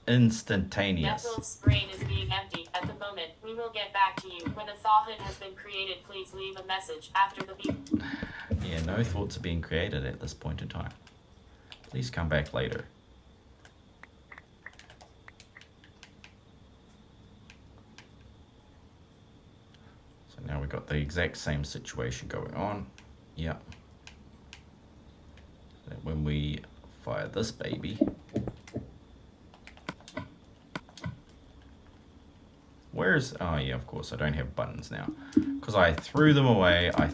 instantaneous. Deathwolf's brain is being empty at the moment. We will get back to you. When a thought has been created, please leave a message after the beep. Yeah, no thoughts are being created at this point in time. Please come back later. So now we've got the exact same situation going on. Yep. So when we fire this baby, where's, oh yeah, of course I don't have buttons now because I threw them away in By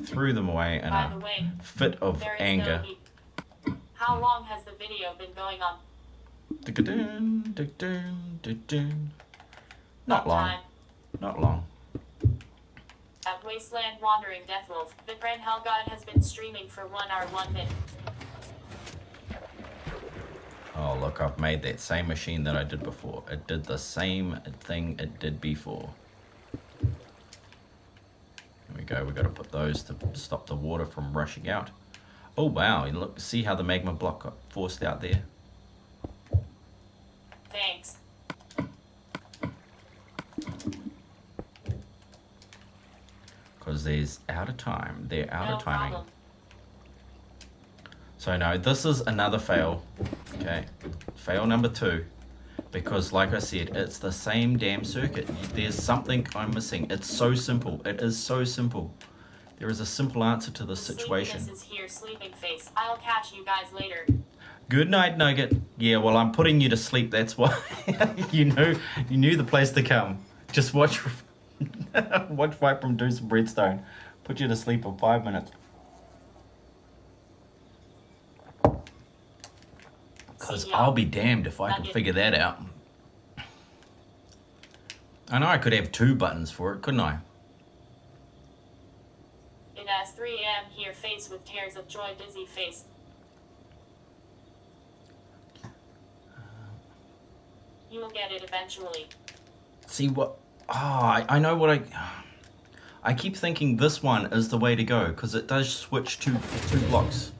the way, a fit of there is anger. no beep. How long has the video been going on? Not long. Time. Not long. At Wasteland Wandering Deathwolf, Vypran-Hellgod has been streaming for 1 hour 1 minute. Oh look, I've made that same machine that I did before. It did the same thing it did before. There we go, we got to put those to stop the water from rushing out. Oh wow, you look, see how the magma block got forced out there? Thanks. Because there's out of time. They're out No of timing. problem. So no, this is another fail. Okay, fail number 2. Because like I said, it's the same damn circuit. There's something I'm missing. It's so simple. It is so simple. There is a simple answer to this situation. Sleepiness is here, sleeping face. I'll catch you guys later. Good night, Nugget. Yeah, well, I'm putting you to sleep. That's why you knew the place to come. Just watch Vypran do some breadstone. Put you to sleep in 5 minutes. Because I'll be damned if I can figure that out. I know I could have 2 buttons for it, couldn't I? It has 3 a.m. here, face with tears of joy, dizzy face. You will get it eventually. See what? I know what I keep thinking this one is the way to go because it does switch to 2 blocks,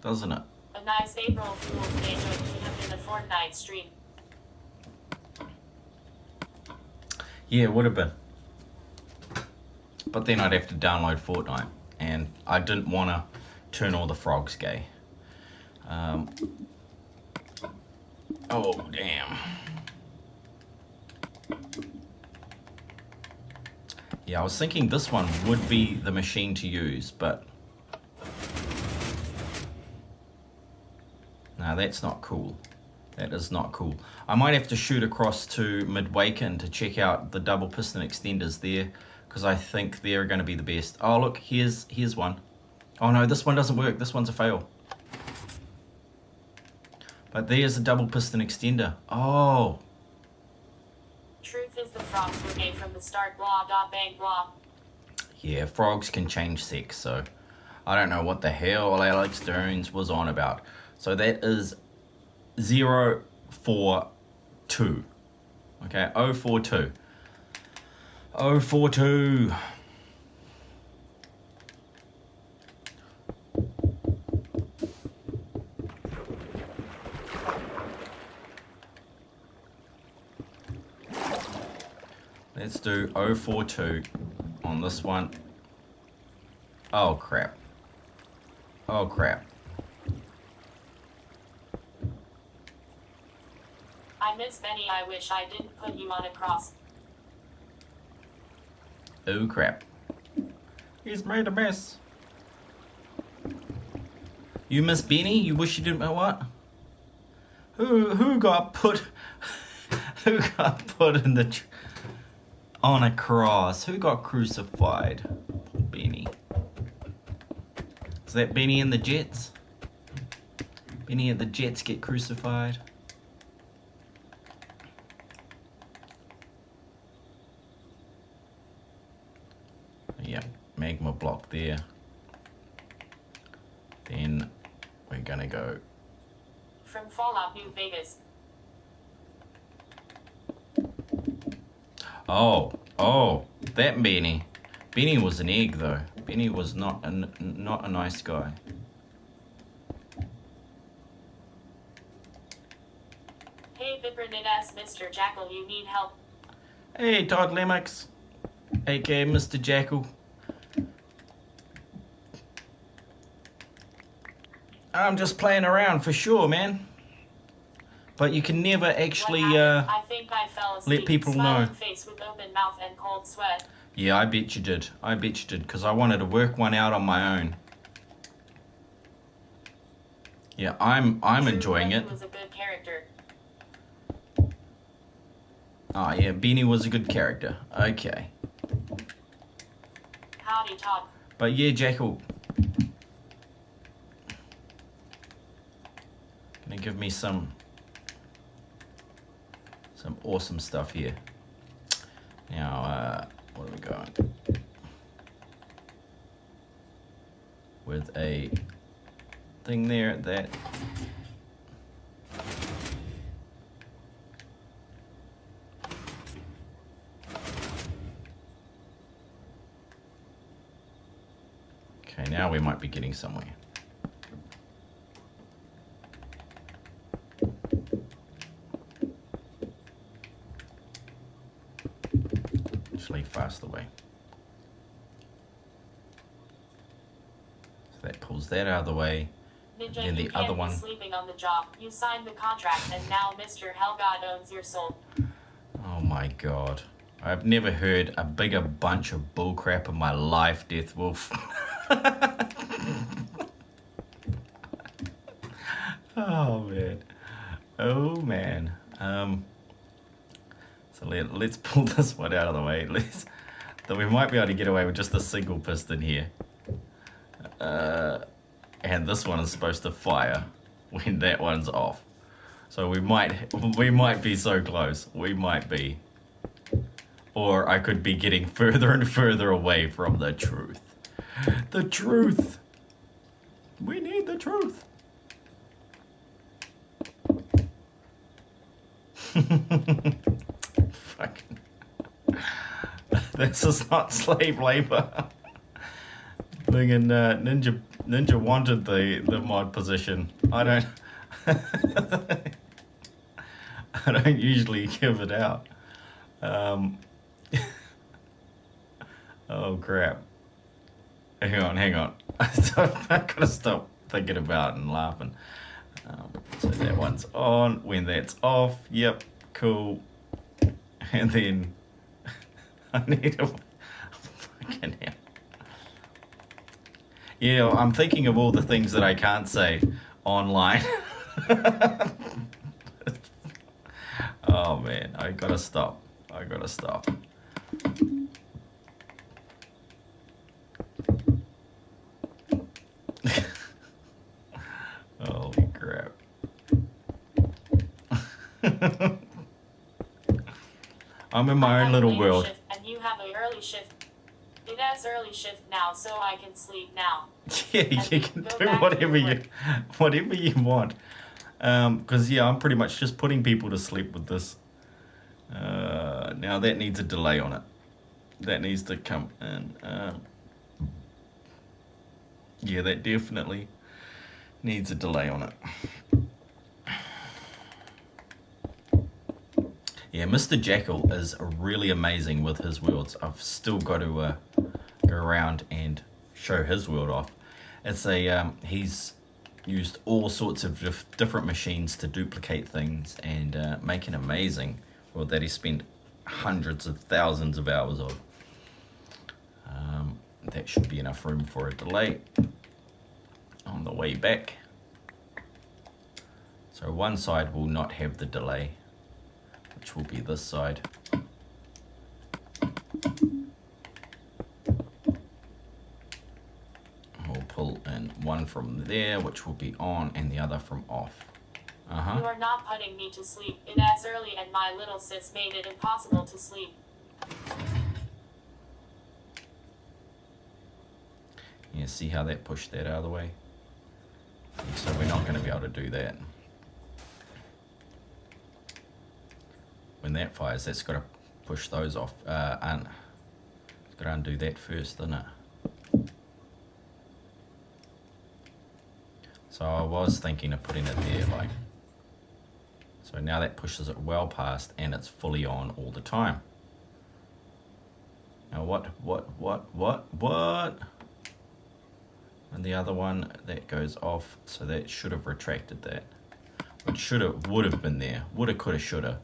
doesn't it? A nice April Fool's Day joke should have been a Fortnite stream. Yeah, it would have been. But then I'd have to download Fortnite, and I didn't want to turn all the frogs gay. Oh, damn. Yeah, I was thinking this one would be the machine to use, but... No, that's not cool. That is not cool. I might have to shoot across to Midwaken to check out the double piston extenders there, because I think they're going to be the best. Oh, look, here's one. Oh, no, this one doesn't work. This one's a fail. But there's a double piston extender. Oh. Truth is the frogs were gay from the start, blah, blah, bang, blah. Yeah, frogs can change sex, so I don't know what the hell Alex Jones was on about. So that is 042. Okay, 042. 042. Let's do 042 on this one. Oh crap. Oh crap. I miss Benny, I wish I didn't put you on a cross. Oh crap. He's made a mess. You miss Benny? You wish you didn't know what? Who got put who got put in the on a cross? Who got crucified? Poor Benny. Is that Benny and the Jets? Benny and the Jets get crucified. Yeah, magma block there. Then we're gonna go. From Fallout New Vegas. Oh, that Benny. Benny was an egg, though. Benny was not a nice guy. Hey Vypran-Hellgod, Mr. Jackal, you need help. Hey, Todd Lemix, aka Mr. Jackal. I'm just playing around for sure, man. But you can never actually I think I fell asleep, let people smiling know. face with open mouth and cold sweat. Yeah, I bet you did. I bet you did, because I wanted to work one out on my own. Yeah, I'm True, enjoying Benny it. was a good character. Oh yeah, Benny was a good character. Okay. Howdy, Todd. But yeah, Jackal. Gonna give me some awesome stuff here. Now, what are we going? With a thing there that okay, now we might be getting somewhere. Just leave fast away. So that pulls that out of the way. Ninja, Then you the can't other be one. sleeping on the job. You signed the contract, and now Mr. Hellgod owns your soul. Oh my god. I've never heard a bigger bunch of bullcrap in my life, Death Wolf. Oh man. Oh man. So let's pull this one out of the way. We might be able to get away with just a single piston here. And this one is supposed to fire when that one's off. So we might be so close. We might be. Or I could be getting further and further away from the truth. The truth. We need the truth. Fucking. This is not slave labor. Friggin' Ninja wanted the mod position. I don't I don't usually give it out. Oh crap. Hang on. I gotta stop thinking about and laughing. So that one's on. When that's off, yep, cool. And then I need a fucking hell. Yeah, I'm thinking of all the things that I can't say online. Oh man, I gotta stop. Holy crap. I'm in my own little world. Shift, and you have an early shift. It has early shift now, so I can sleep now. Yeah, you can do whatever you want. Because yeah, I'm pretty much just putting people to sleep with this. Now that needs a delay on it. That needs to come in. Yeah, that definitely needs a delay on it. Yeah, Mr. Jackal is really amazing with his worlds. I've still got to go around and show his world off. It's he's used all sorts of different machines to duplicate things and make an amazing world that he spent hundreds of thousands of hours on. That should be enough room for a delay on the way back. So one side will not have the delay, which will be this side. We'll pull in one from there, which will be on, and the other from off. You are not putting me to sleep. It is early and my little sis made it impossible to sleep. Yeah, see how that pushed that out of the way? So we're not going to be able to do that. When that fires, that's got to push those off. And Gotta undo that first, isn't it? So I was thinking of putting it there, like. So now that pushes it well past and it's fully on all the time. Now what? And the other one, that goes off, so that should have retracted that. Which would have been there. Woulda, coulda, shoulda.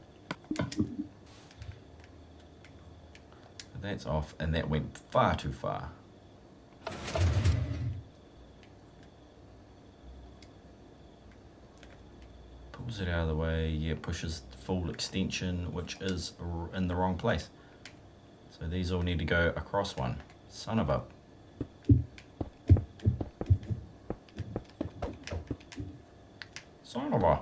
That's off, and that went far too far. Pulls it out of the way, yeah, pushes full extension, which is in the wrong place. So these all need to go across one. Son of a... Son of a...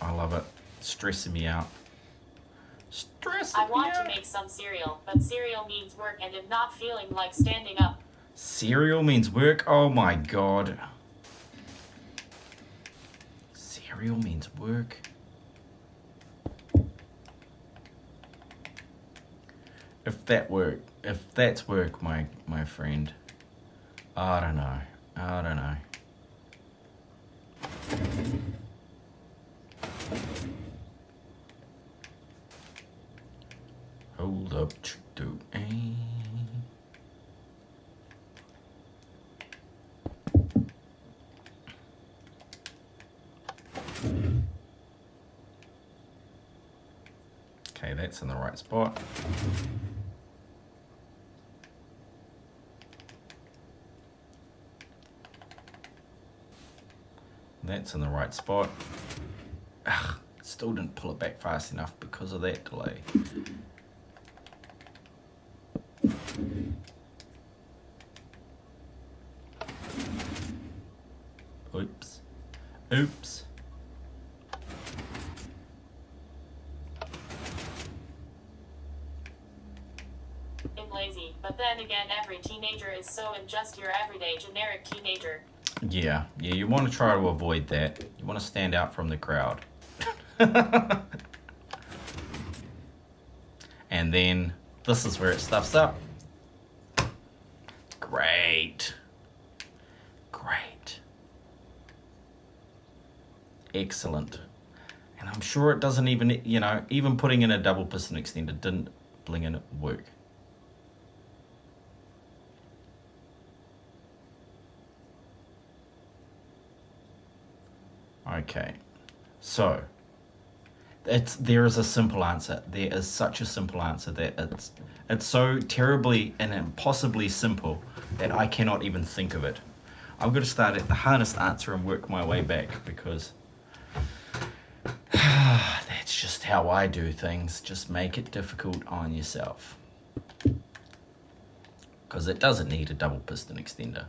I love it. Stressing me out. I want to make some cereal, but cereal means work and I'm not feeling like standing up. Cereal means work? Oh my god. Cereal means work? If that's work, my friend, I don't know. Hold up, do okay, that's in the right spot. That's in the right spot. Ugh, still didn't pull it back fast enough because of that delay. Oops. I'm lazy, but then again, every teenager is so in just your everyday generic teenager. Yeah, you want to try to avoid that. You want to stand out from the crowd. And then this is where it stuffs up. Great. Excellent. And I'm sure it doesn't even, even putting in a double piston extender didn't bling in work. Okay, so there is a simple answer. There is such a simple answer that it's so terribly and impossibly simple that I cannot even think of it. I'm going to start at the hardest answer and work my way back, because that's just how I do things. Just make it difficult on yourself, because it doesn't need a double piston extender.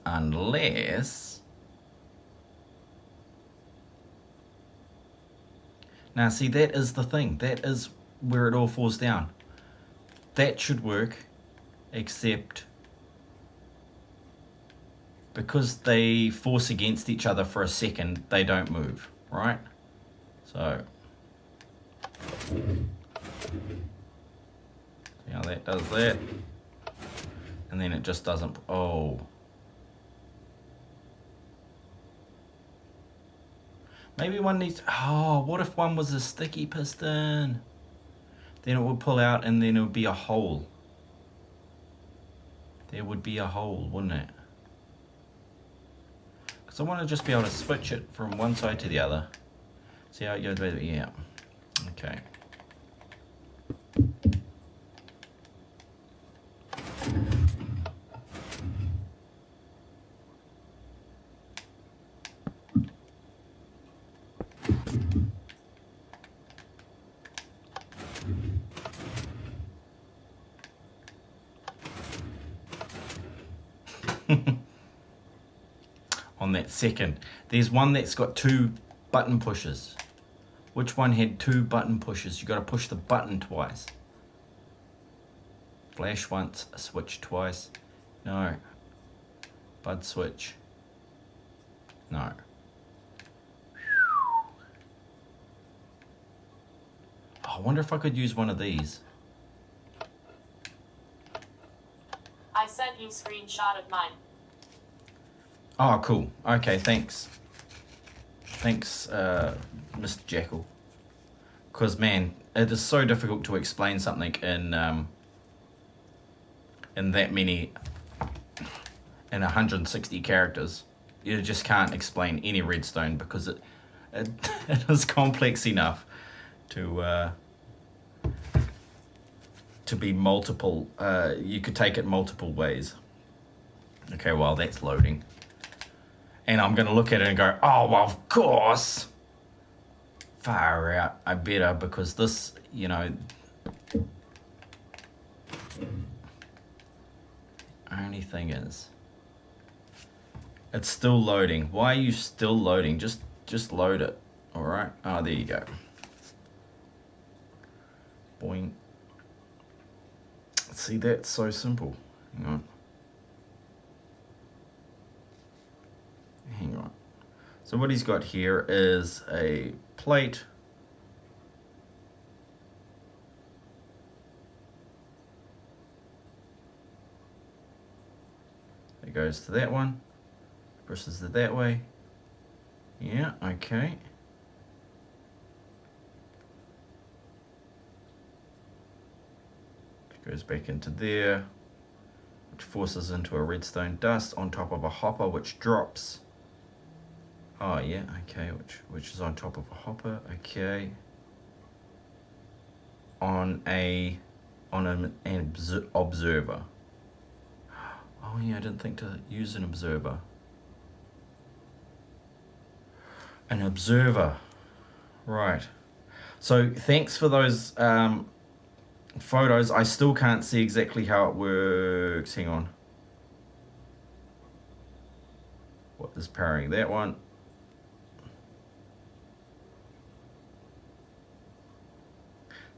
Unless... Now see, that is the thing. That is where it all falls down. That should work, except because they force against each other for a second, they don't move, right? So, see how that does that? And then it just doesn't, oh. Maybe one needs, what if one was a sticky piston? Then it would pull out and then it would be a hole. There would be a hole, wouldn't it? Because I want to just be able to switch it from one side to the other. See how it goes, baby? Yeah. Okay. On that second, there's one that's got 2 button pushes. Which one had 2 button pushes? You got to push the button twice. Flash once, switch twice. No. Bud switch. No. wonder if I could use one of these. I sent you a screenshot of mine. Oh, cool. Okay, thanks. Thanks, Mr. Jackal. Because, man, it is so difficult to explain something in that many, in 160 characters. You just can't explain any redstone because it is complex enough to be multiple. You could take it multiple ways. Okay, while that's loading. And I'm going to look at it and go, oh, well, of course. Far out. I better, because this, you know, only thing is, it's still loading. Why are you still loading? Just load it. All right. Oh, there you go. Boing. See, that's so simple. Hang on. Hang on. So what he's got here is a plate. It goes to that one. Pushes it that way. Yeah, okay. It goes back into there, which forces into a redstone dust on top of a hopper, which drops. Oh yeah, okay, which is on top of a hopper, okay. On an observer. Oh yeah, I didn't think to use an observer. An observer, right. So thanks for those photos. I still can't see exactly how it works. Hang on. What is powering that one?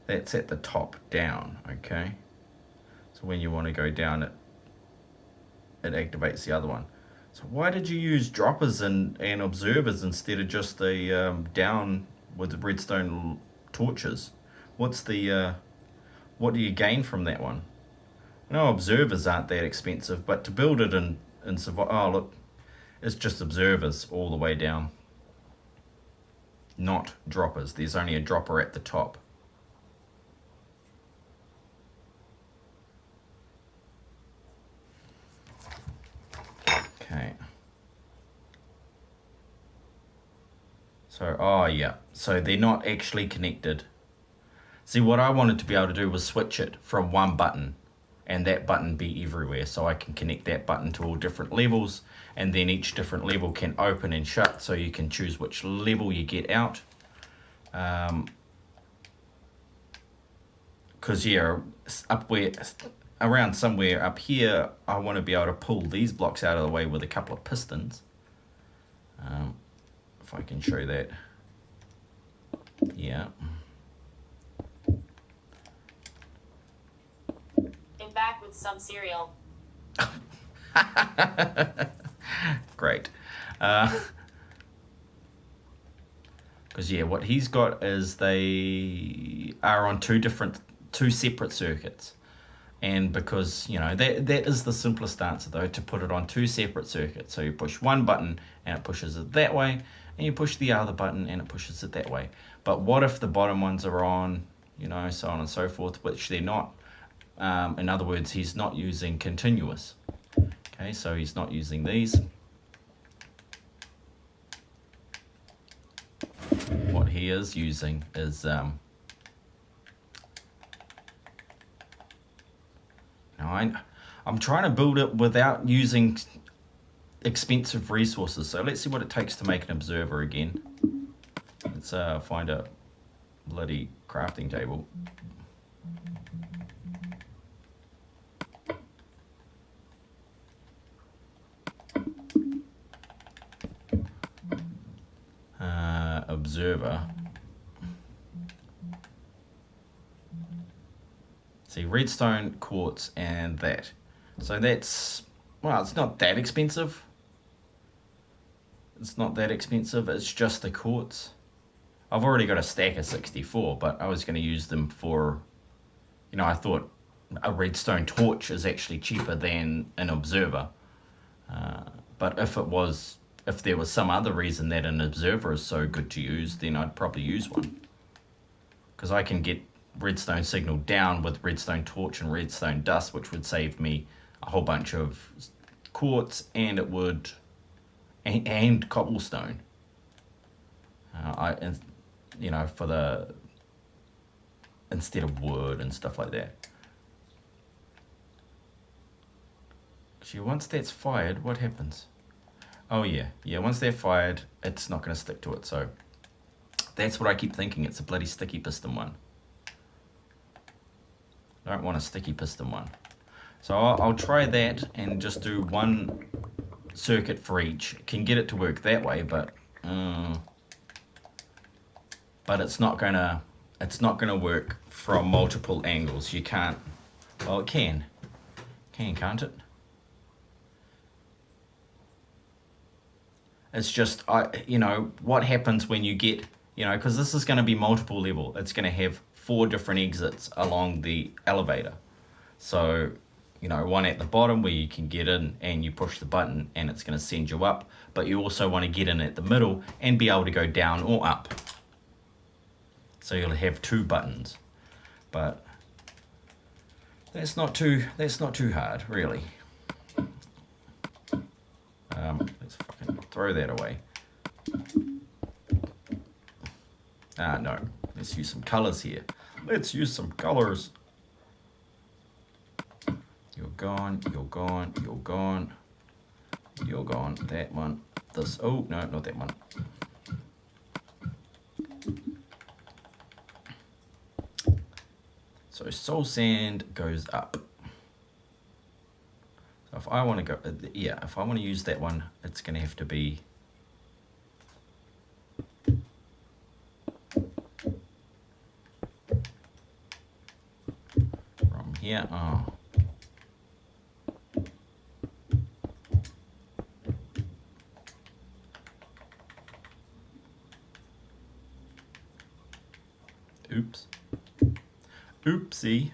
That's at the top down, okay? So when you want to go down, it activates the other one. So why did you use droppers and observers instead of just the down with the redstone torches? What's the what do you gain from that one? No, observers aren't that expensive, but to build it in survival, oh look, it's just observers all the way down, not droppers. There's only a dropper at the top. Okay. So, oh yeah, so they're not actually connected. See, what I wanted to be able to do was switch it from one button and that button be everywhere, so I can connect that button to all different levels, and then each different level can open and shut, so you can choose which level you get out. Because yeah, up where, around somewhere up here, I want to be able to pull these blocks out of the way with a couple of pistons. If I can show that. Yeah. I'm back with some cereal. Great. Because yeah, what he's got is they are on two separate circuits. And because, you know, that is the simplest answer though, to put it on two separate circuits. So you push one button and it pushes it that way, and you push the other button and it pushes it that way. But what if the bottom ones are on, you know, so on and so forth, which they're not. In other words, he's not using continuous. Okay, so he's not using these. What he is using is now I'm trying to build it without using expensive resources. So let's see what it takes to make an observer again. Let's find a bloody crafting table. Observer. See, redstone, quartz, and that. So that's, well, it's not that expensive. It's not that expensive. It's just the quartz. I've already got a stack of 64, but I was going to use them for, I thought a redstone torch is actually cheaper than an observer. But if there was some other reason that an observer is so good to use, then I'd probably use one. Because I can get redstone signal down with redstone torch and redstone dust, which would save me a whole bunch of quartz, and it would, and cobblestone. For the, instead of wood and stuff like that. See, once that's fired, what happens? Oh yeah, once they're fired, it's not going to stick to it, so that's what I keep thinking, it's a bloody sticky piston one. I don't want a sticky piston one. So I'll try that and just do one circuit for each. Can get it to work that way, but it's not gonna work from multiple angles. You can't. Well, it can't it? It's just what happens when you get because this is going to be multiple level. It's going to have 4 different exits along the elevator. So one at the bottom where you can get in and you push the button and it's going to send you up, but you also want to get in at the middle and be able to go down or up. So you'll have 2 buttons, but that's not too hard, really. Let's fucking throw that away. No, let's use some colors here. Let's use some colors. You're gone, you're gone, you're gone, you're gone. That one. This. Oh no, not that one. So soul sand goes up. So if I want to go, if I want to use that one, it's going to have to be from here. Oh. Oops. Oopsie.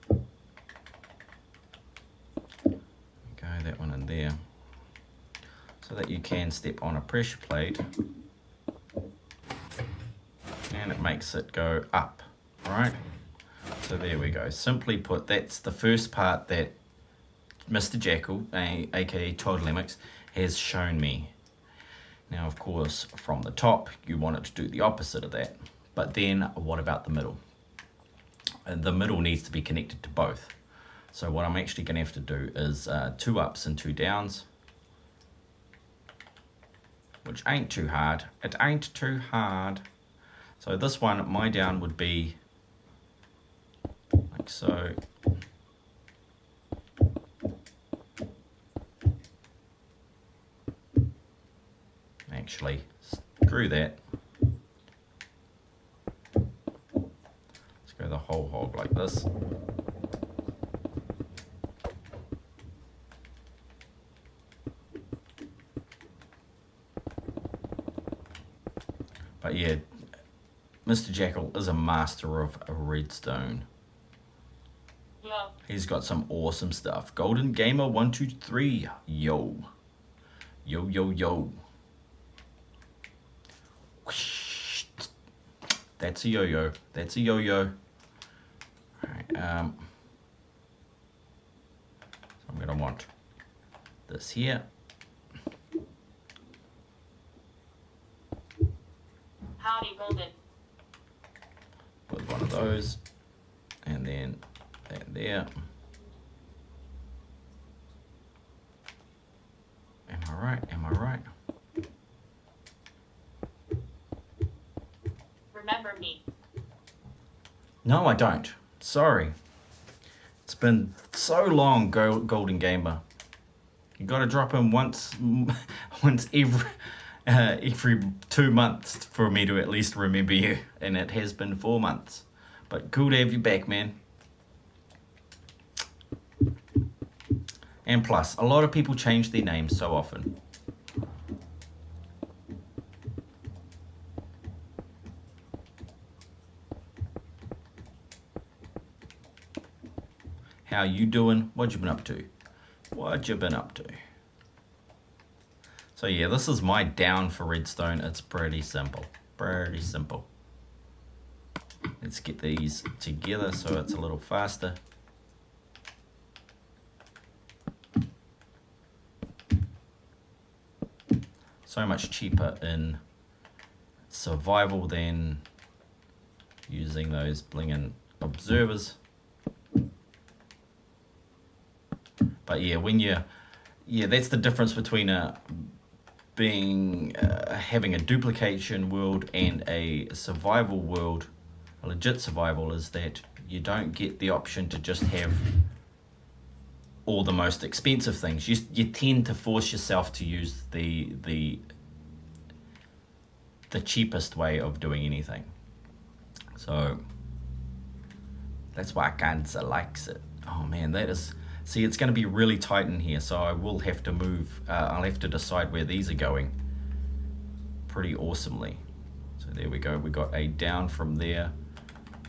Go that one in there. So that you can step on a pressure plate. And it makes it go up. Right? So there we go. Simply put, that's the first part that Mr. Jackal, aka Todd Lemix, has shown me. Now, of course, from the top, you want it to do the opposite of that. But then, what about the middle? The middle needs to be connected to both. So what I'm actually going to have to do is 2 ups and 2 downs. Which ain't too hard. It ain't too hard. So this one, my down would be like so. Actually, screw that. Let's go the whole hog like this. But yeah, Mr. Jackal is a master of redstone. Yeah. He's got some awesome stuff. Golden Gamer 123. Yo. Yo, yo, yo. That's a yo-yo. That's a yo-yo. Alright, so I'm gonna want this here. Howdy, Golden. Put one of those, and then that there. Am I right? Am I right? Remember me. No, I don't. Sorry. It's been so long, Golden Gamer. You got to drop in once every 2 months for me to at least remember you, and it has been 4 months. But cool to have you back, man. And plus, a lot of people change their names so often. How you doing? What you been up to? What you been up to? So yeah, this is my down for redstone. It's pretty simple. Pretty simple. Let's get these together so it's a little faster. So much cheaper in survival than using those blingin' observers. But yeah, when that's the difference between having a duplication world and a survival world, a legit survival, is that you don't get the option to just have all the most expensive things. You tend to force yourself to use the cheapest way of doing anything. So that's why Ganza likes it. Oh man, that is... See, it's going to be really tight in here, so I will have to move. I'll have to decide where these are going pretty awesomely. So there we go. We got a down from there,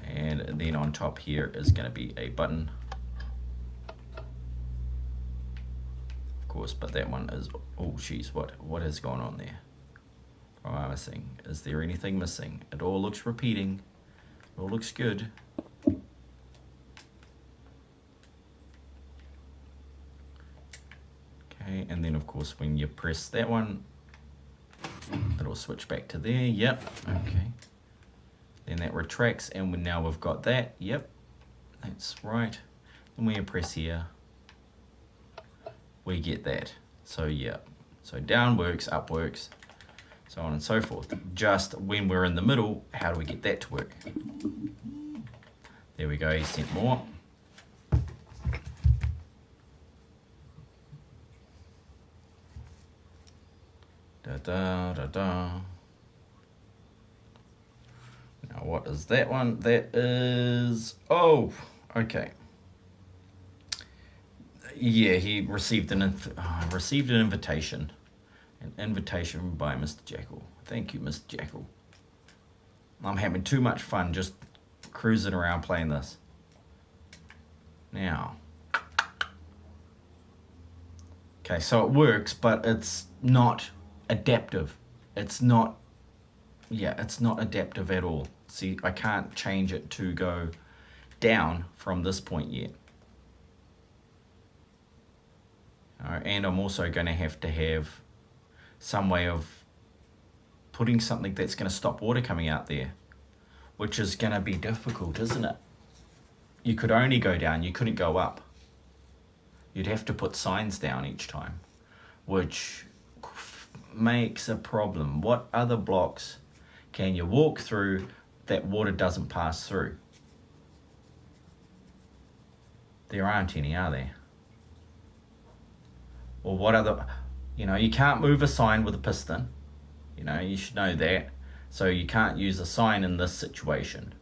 and then on top here is going to be a button. Of course, but that one is... Oh, jeez, what has gone on there? What am I missing? Is there anything missing? It all looks repeating. It all looks good. And then of course when you press that one, it'll switch back to there. Yep. Okay. Then that retracts, and now we've got that. Yep, that's right. And when you press here, we get that. So yeah, so down works, up works, so on and so forth. Just when we're in the middle, how do we get that to work? There we go. He sent more. Da, da, da. Now what is that one? That is... Oh, okay. Yeah, he received an invitation. An invitation by Mr. Jackal. Thank you, Mr. Jackal. I'm having too much fun just cruising around playing this. Now. Okay, so it works, but it's not adaptive. It's not adaptive at all. See, I can't change it to go down from this point yet. And I'm also going to have some way of putting something that's going to stop water coming out there, which is going to be difficult, isn't it? You could only go down, you couldn't go up. You'd have to put signs down each time, which makes a problem. What other blocks can you walk through that water doesn't pass through? There aren't any, are there? Or what other... you can't move a sign with a piston. You should know that. So you can't use a sign in this situation.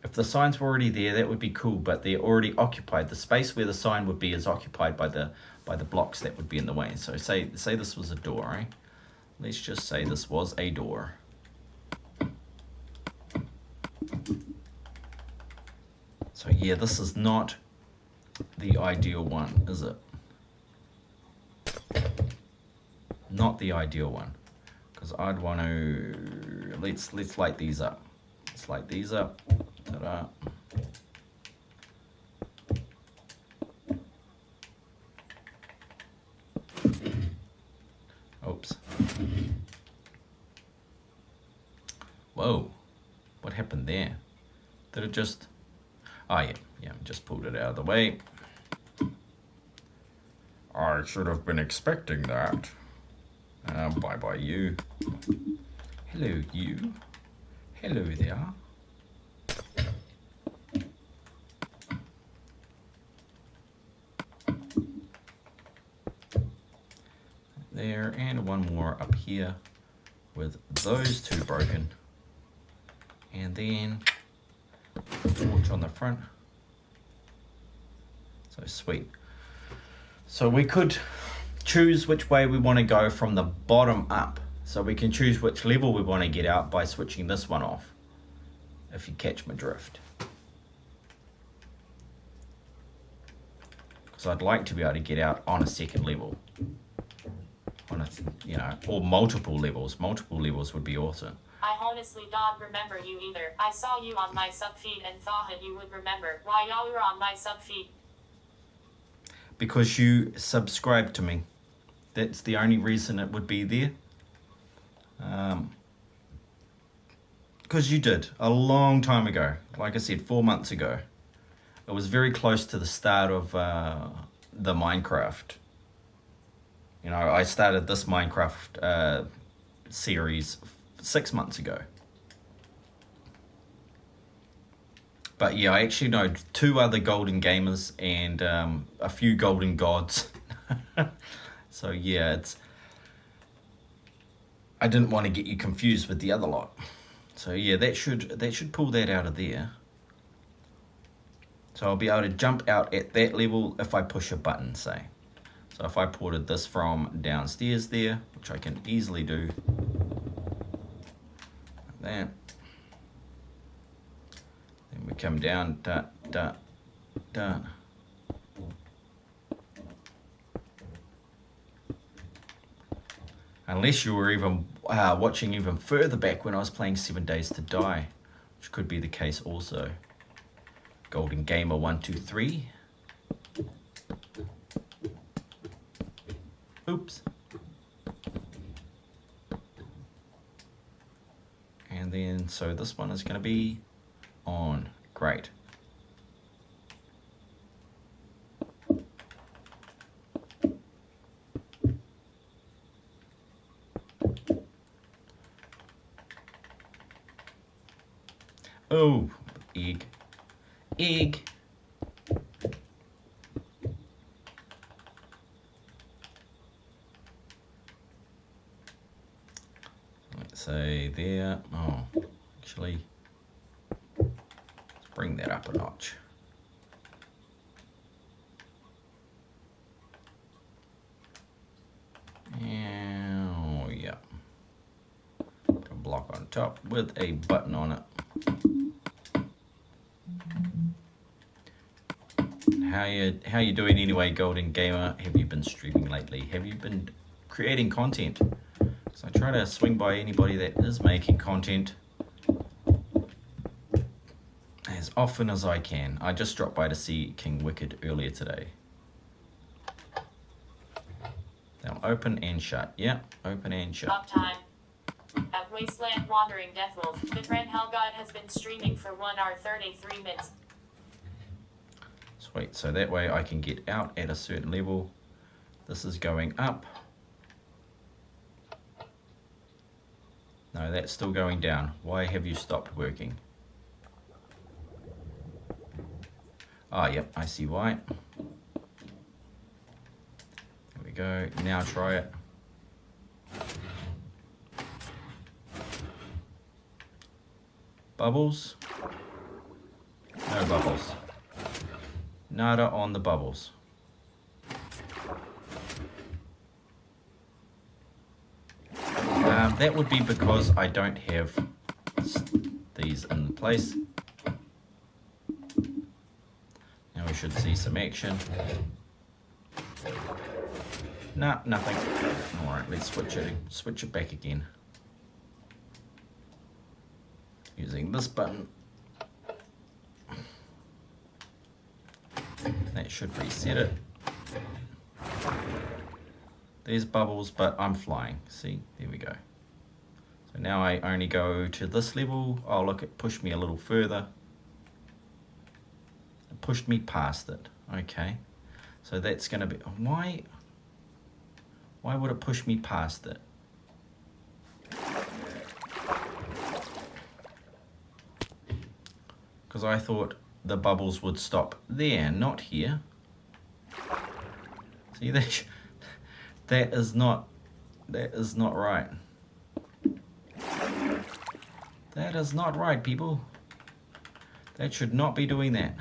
If the signs were already there, that would be cool, but they're already occupied. The space where the sign would be is occupied by the blocks that would be in the way. So say this was a door, right? Let's just say this was a door. So yeah, this is not the ideal one, is it? Not the ideal one, because I'd want to... Let's light these up. Let's light these up. Ta-da. Oops. Whoa. What happened there? Did it just... Oh, yeah. Yeah, just pulled it out of the way. I should have been expecting that. Bye-bye, you. Hello, you. Hello there. There, and one more up here with those two broken. And then a torch on the front. So sweet. So we could choose which way we want to go from the bottom up. So we can choose which level we want to get out by switching this one off, if you catch my drift. because I'd like to be able to get out on a second level, on a, you know, or multiple levels. Multiple levels would be awesome. I honestly don't remember you either. I saw you on my sub feed and thought you would remember. Why y'all were on my sub feed? Because you subscribed to me. That's the only reason it would be there. Because you did a long time ago. Like I said, 4 months ago. It was very close to the start of the Minecraft. You know, I started this Minecraft series 6 months ago. But yeah, I actually know 2 other golden gamers and a few golden gods. So yeah, I didn't want to get you confused with the other lot. So yeah, that should pull that out of there. So I'll be able to jump out at that level if I push a button, say. So if I ported this from downstairs there, which I can easily do, like that. Then we come down, da, da, da. Unless you were even watching even further back when I was playing 7 Days to Die, which could be the case also. Golden Gamer 123. Oops. And then, so this one is going to be on. Great. Oh, egg. Egg. Let's say there. Oh, actually, let's bring that up a notch. And, oh, yeah. Put a block on top with a button on it. How you doing anyway, Golden Gamer? Have you been streaming lately? Have you been creating content? So I try to swing by anybody that is making content as often as I can. I just dropped by to see King Wicked earlier today. Now open and shut. Yeah, open and shut. Uptime. At Wasteland Wandering Deathwolf, Vypran-Hellgod has been streaming for 1 hour 33 minutes. Sweet, so that way I can get out at a certain level. This is going up. No, that's still going down. Why have you stopped working? Ah, yep, I see why. There we go, now try it. Bubbles? No bubbles. Nada on the bubbles. That would be because I don't have these in place. Now we should see some action. Nah, nothing. Alright, let's switch it back again. Using this button. That should reset it. There's bubbles, but I'm flying. See, there we go. So now I only go to this level. Oh, look, it pushed me a little further. It pushed me past it. Okay. So that's going to be... Why would it push me past it? Because I thought the bubbles would stop there, not here. See, that is not right. That is not right, people. That should not be doing that.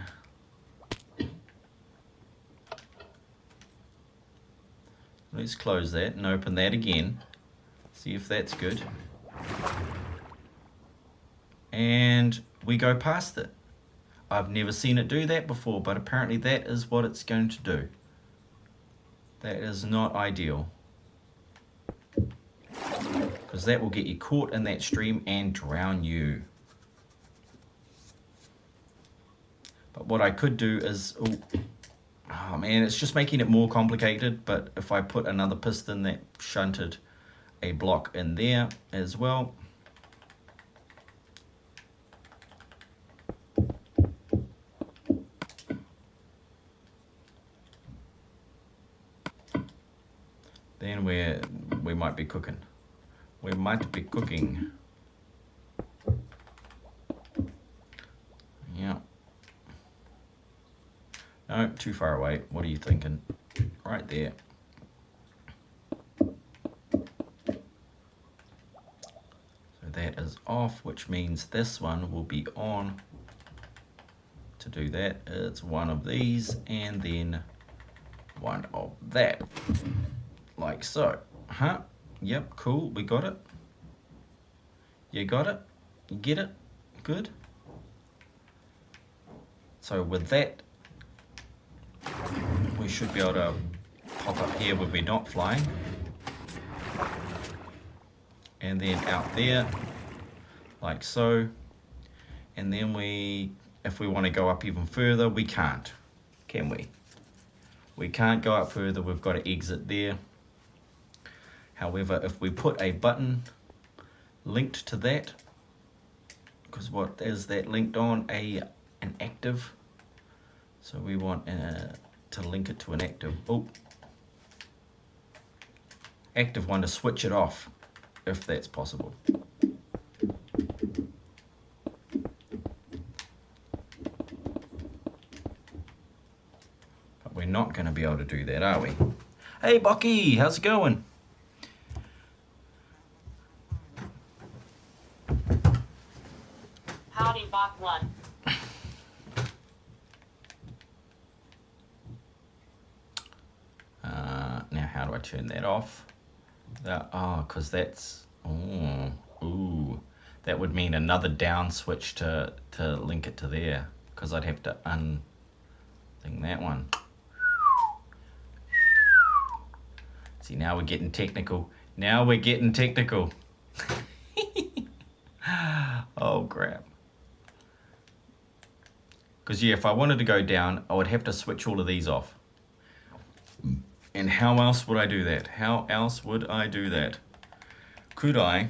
Let's close that and open that again. See if that's good. And we go past it. I've never seen it do that before, but apparently that is what it's going to do. That is not ideal, because that will get you caught in that stream and drown you. But what I could do is, oh man, it's just making it more complicated. But if I put another piston that shunted a block in there as well, then we might be cooking. We might be cooking. Yeah. No, too far away. What are you thinking? Right there. So that is off, which means this one will be on. To do that, it's one of these and then one of that. Like so. Huh? Yep, cool. We got it. You got it? You get it? Good. So with that, we should be able to pop up here where we're not flying. And then out there, like so. And then if we want to go up even further, we can't, can we? We can't go up further, we've got to exit there. However, if we put a button linked to that, because what is that linked on? An active. So we want to link it to an active. Oh, active one to switch it off, if that's possible. But we're not going to be able to do that, are we? Hey, Bucky, how's it going? Howdy, Bach 1. Now, how do I turn that off? Because that's... ooh. That would mean another down switch to link it to there. Because I'd have to unthing that one. See, now we're getting technical. Now we're getting technical. Oh, crap. Because, yeah, if I wanted to go down, I would have to switch all of these off. And how else would I do that? How else would I do that? Could I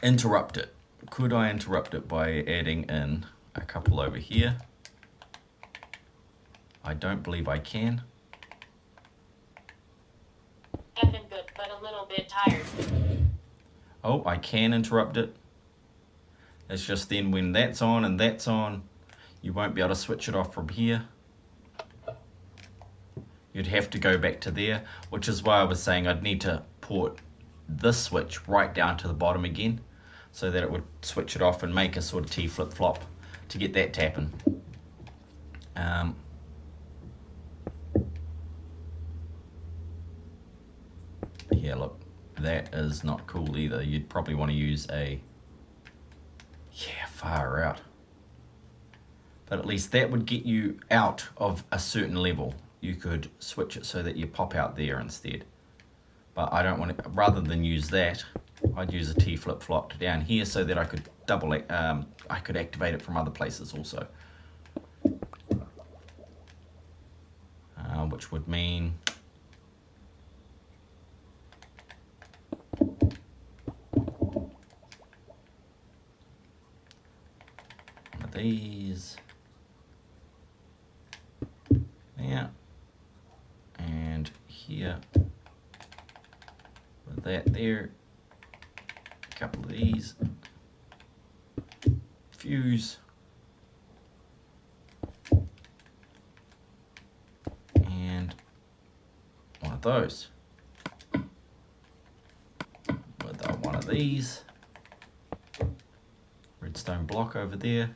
interrupt it? Could I interrupt it by adding in a couple over here? I don't believe I can. I've been good, but a little bit tired. Oh, I can interrupt it. It's just then when that's on and that's on, you won't be able to switch it off from here. You'd have to go back to there, which is why I was saying I'd need to port this switch right down to the bottom again, so that it would switch it off and make a sort of T flip-flop to get that tapping. Yeah, look, that is not cool either. You'd probably want to use far out. But at least that would get you out of a certain level. You could switch it so that you pop out there instead. But I don't want to, rather than use that, I'd use a T flip-flop down here so that I could I could activate it from other places also. Which would mean one of these. There. And here. With that there. A couple of these. Fuse. And one of those. With one of these. Redstone block over there.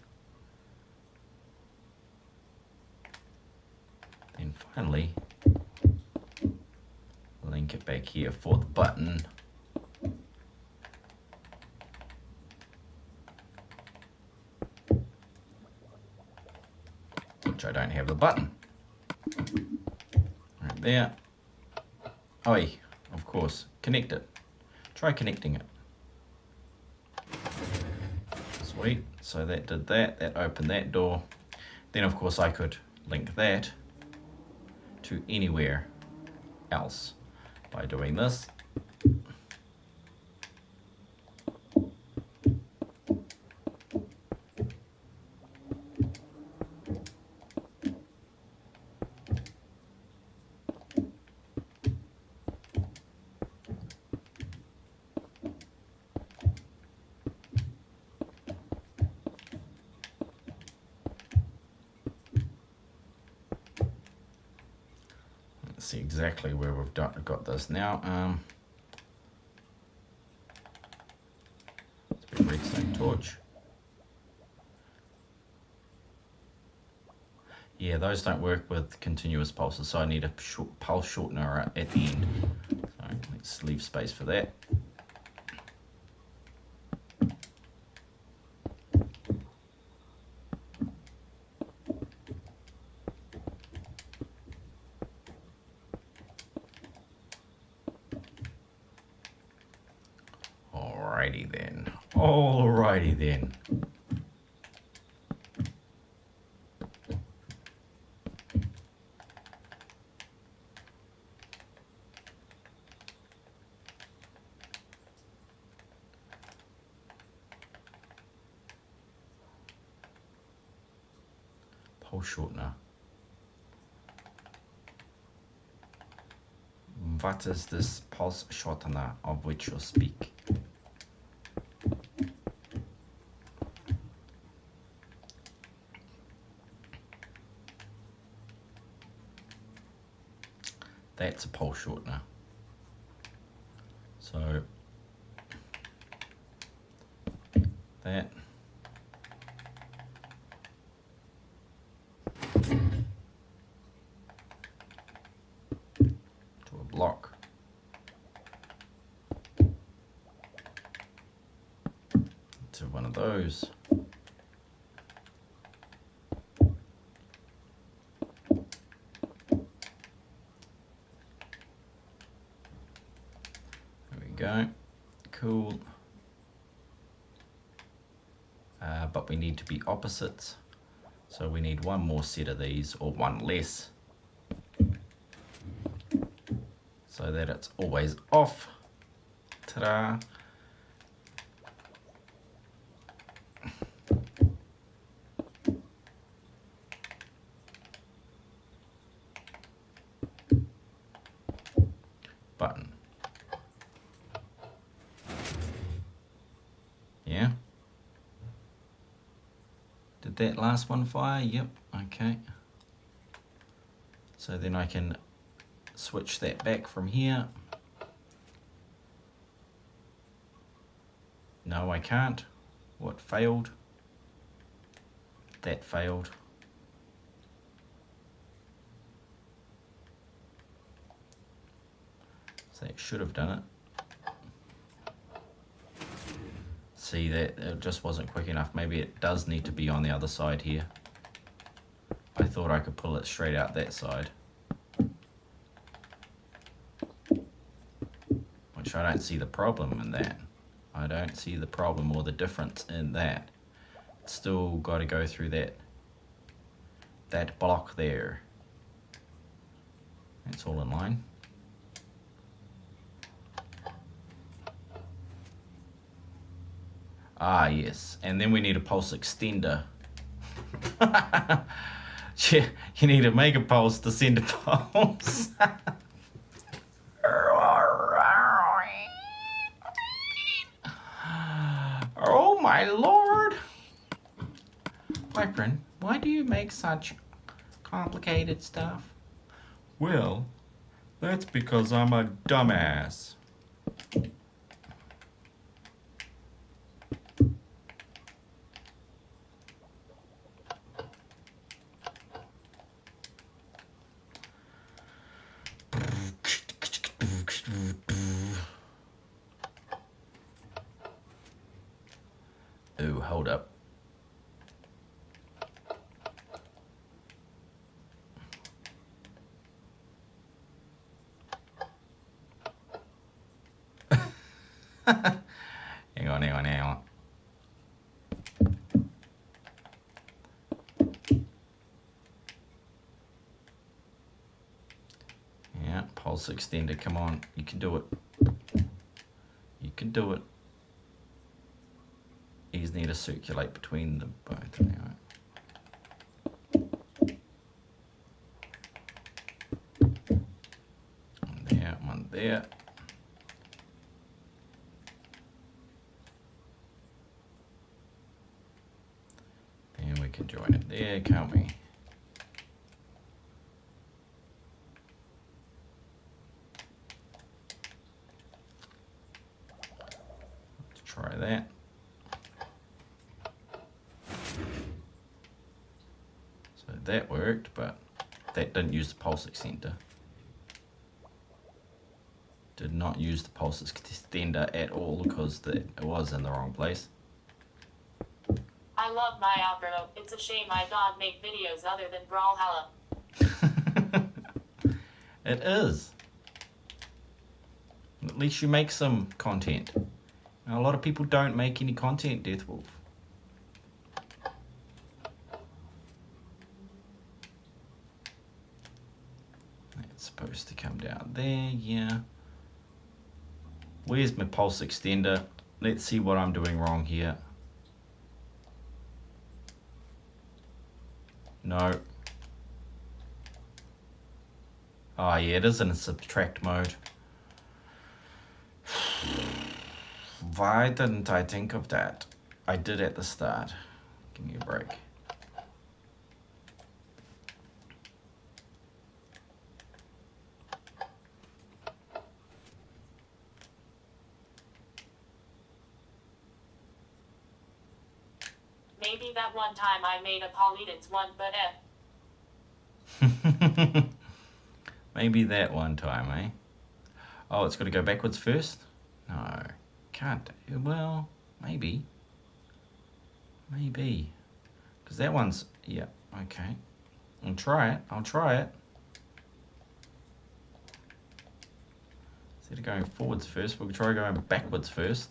And finally, link it back here for the button. Which I don't have the button. Right there. Oh, of course, connect it. Try connecting it. Sweet, so that did that, that opened that door. Then of course I could link that to anywhere else by doing this. Let's see exactly where we've got this now. It's a redstone torch. Yeah, those don't work with continuous pulses, so I need a pulse shortener at the end. So let's leave space for that. Alrighty then. Alrighty then. Pulse shortener. What is this pulse shortener of which you speak? That's a pulse shortener. So that to a block. To one of those. Go. Cool. But we need to be opposites. So we need one more set of these, or one less. So that it's always off. Ta-da. Button. Yeah. Did that last one fire? Yep. Okay. So then I can switch that back from here. No, I can't. What failed? That failed. So that should have done it. See, that it just wasn't quick enough. Maybe it does need to be on the other side here. I thought I could pull it straight out that side, which I don't see the problem in that. I don't see the problem or the difference in that. It's still got to go through that block there. It's all in line. Ah, yes. And then we need a pulse extender. You need to make a pulse to send a pulse. Oh my lord. Vypran, why do you make such complicated stuff? Well, that's because I'm a dumbass. Ooh, hold up. Hang on, hang on, hang on. Yeah, pulse extender, come on. You can do it. You can do it. These need to circulate between them both. Anyway. One there, one there. Then we can join it there, can't we? Let's try that. So that worked, but that didn't use the pulse extender. Did not use the pulse extender at all because it was in the wrong place. I love my outro. It's a shame I don't make videos other than Brawlhalla. It is. At least you make some content. Now, a lot of people don't make any content, Deathwolf. It's supposed to come down there, yeah. Where's my pulse extender? Let's see what I'm doing wrong here. No. Oh yeah, it is in subtract mode. Why didn't I think of that? I did at the start. Give me a break. Maybe that one time I made a Paulinans one, but Maybe that one time, eh? Oh, it's got to go backwards first? No, can't. Well, maybe. Maybe. Because that one's... Yeah, okay. I'll try it. I'll try it. Instead of going forwards first, we'll try going backwards first.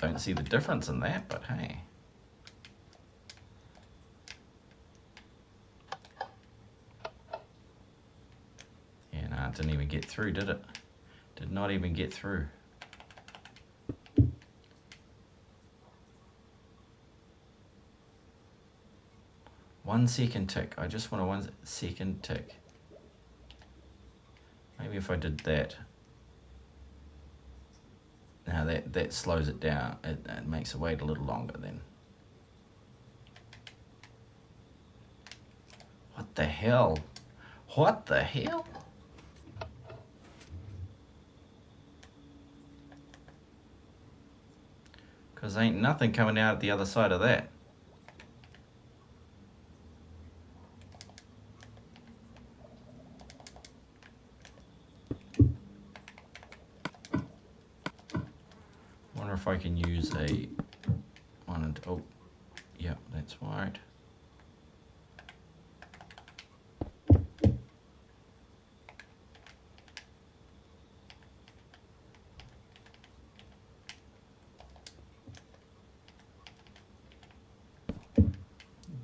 Don't see the difference in that, but hey. Yeah, no, it didn't even get through, did it? Did not even get through. One second tick. I just want a 1 second tick. Maybe if I did that. Now that slows it down. It makes it wait a little longer then. What the hell? What the hell? Because ain't nothing coming out the other side of that. Wonder if I can use a one and oh, yeah, that's right.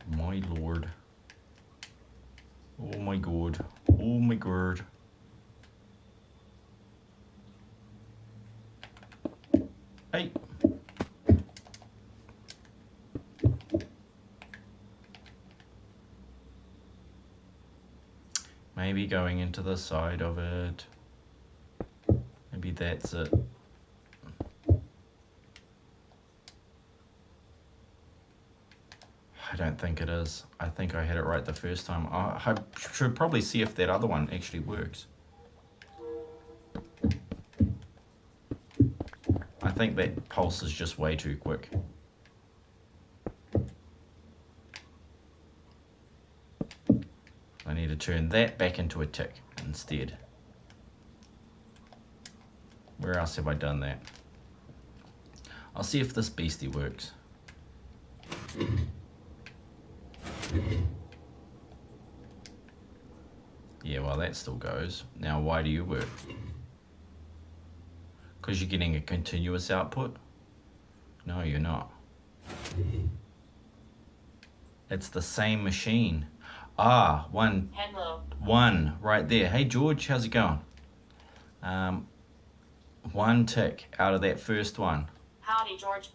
My lord. Oh my god. Oh my god. Hey. Maybe going into the side of it. Maybe that's it. I don't think it is. I think I had it right the first time. I should probably see if that other one actually works. I think that pulse is just way too quick. I need to turn that back into a tick instead. Where else have I done that? I'll see if this beastie works. Yeah, well that still goes. Now why do you work? Because you're getting a continuous output? No, you're not. It's the same machine. Ah, one. Hello. One right there. Hey George, how's it going? One tick out of that first one. Howdy, George.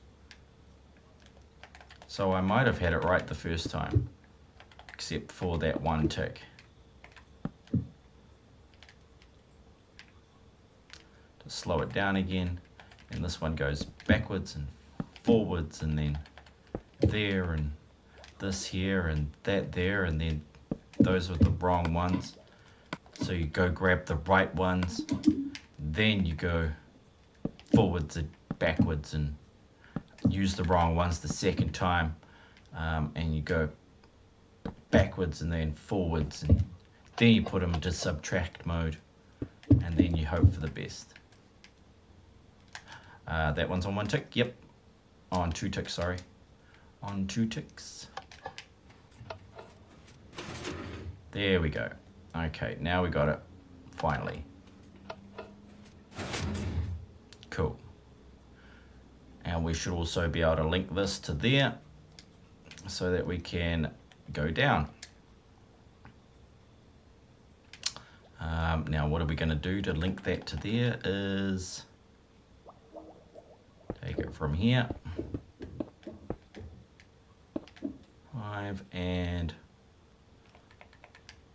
So I might have had it right the first time, except for that one tick. To slow it down again, and this one goes backwards and forwards, and then there, and this here, and that there, and then those are the wrong ones. So you go grab the right ones, then you go forwards and backwards and use the wrong ones the second time, and you go backwards and then forwards, and then you put them into subtract mode, and then you hope for the best. That one's on one tick. Yep, on two ticks, sorry, on two ticks. There we go. Okay, now we got it finally. Cool. And we should also be able to link this to there so that we can go down. Now what are we going to do to link that to there is take it from here. 5, and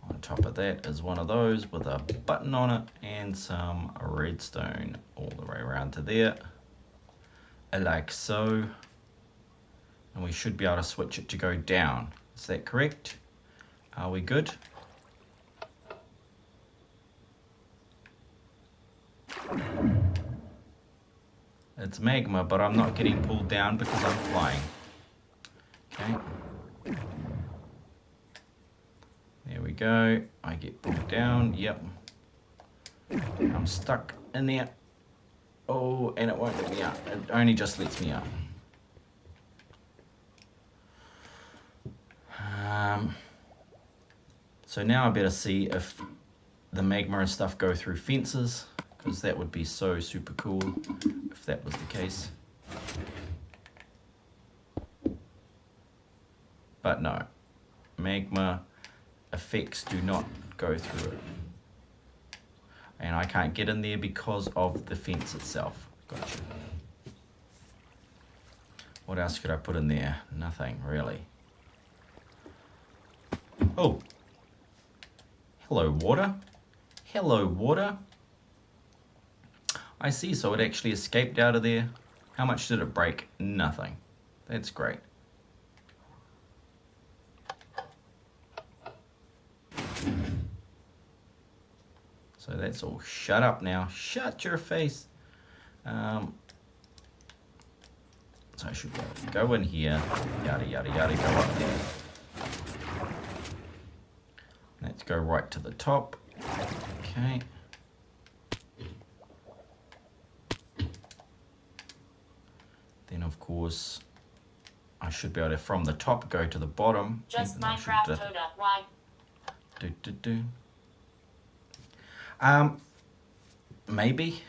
on top of that is one of those with a button on it and some redstone all the way around to there. Like so, and we should be able to switch it to go down. Is that correct? Are we good? It's magma, but I'm not getting pulled down because I'm flying. Okay. There we go. I get pulled down. Yep. I'm stuck in there. Oh, and it won't let me out. It only just lets me out. So now I better see if the magma and stuff go through fences, because that would be so super cool if that was the case. But no, magma effects do not go through it. And I can't get in there because of the fence itself. Gotcha. What else could I put in there? Nothing, really. Oh. Hello, water. Hello, water. I see, so it actually escaped out of there. How much did it break? Nothing. That's great. So that's all shut up now. Shut your face. So I should go in here. Yada, yada, yada, go up there. Let's go right to the top. Okay. Then, of course, I should be able to, from the top, go to the bottom. Just Minecraft Toda. Why? Maybe.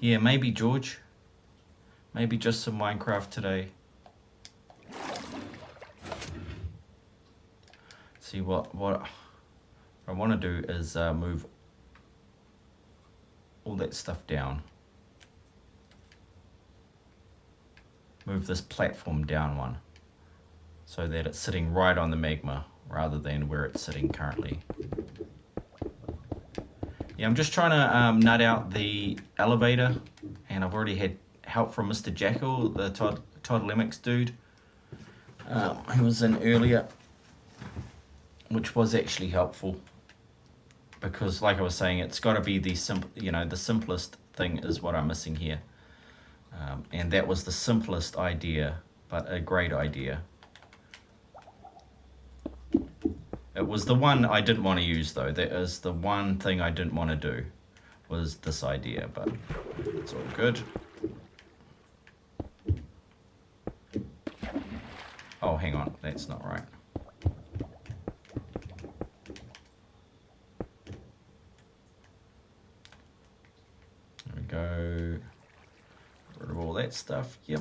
Yeah, maybe, George. Maybe just some Minecraft today. See, what I want to do is move all that stuff down. Move this platform down one, so that it's sitting right on the magma rather than where it's sitting currently. Yeah, I'm just trying to nut out the elevator, and I've already had help from Mr. Jackal, the Todd Lemix dude, who was in earlier, which was actually helpful, because like I was saying, it's got to be the simplest thing is what I'm missing here, and that was the simplest idea, but a great idea. It was the one I didn't want to use, though. That is the one thing I didn't want to do, was this idea, but it's all good. Oh, hang on, that's not right. all that stuff. Yep.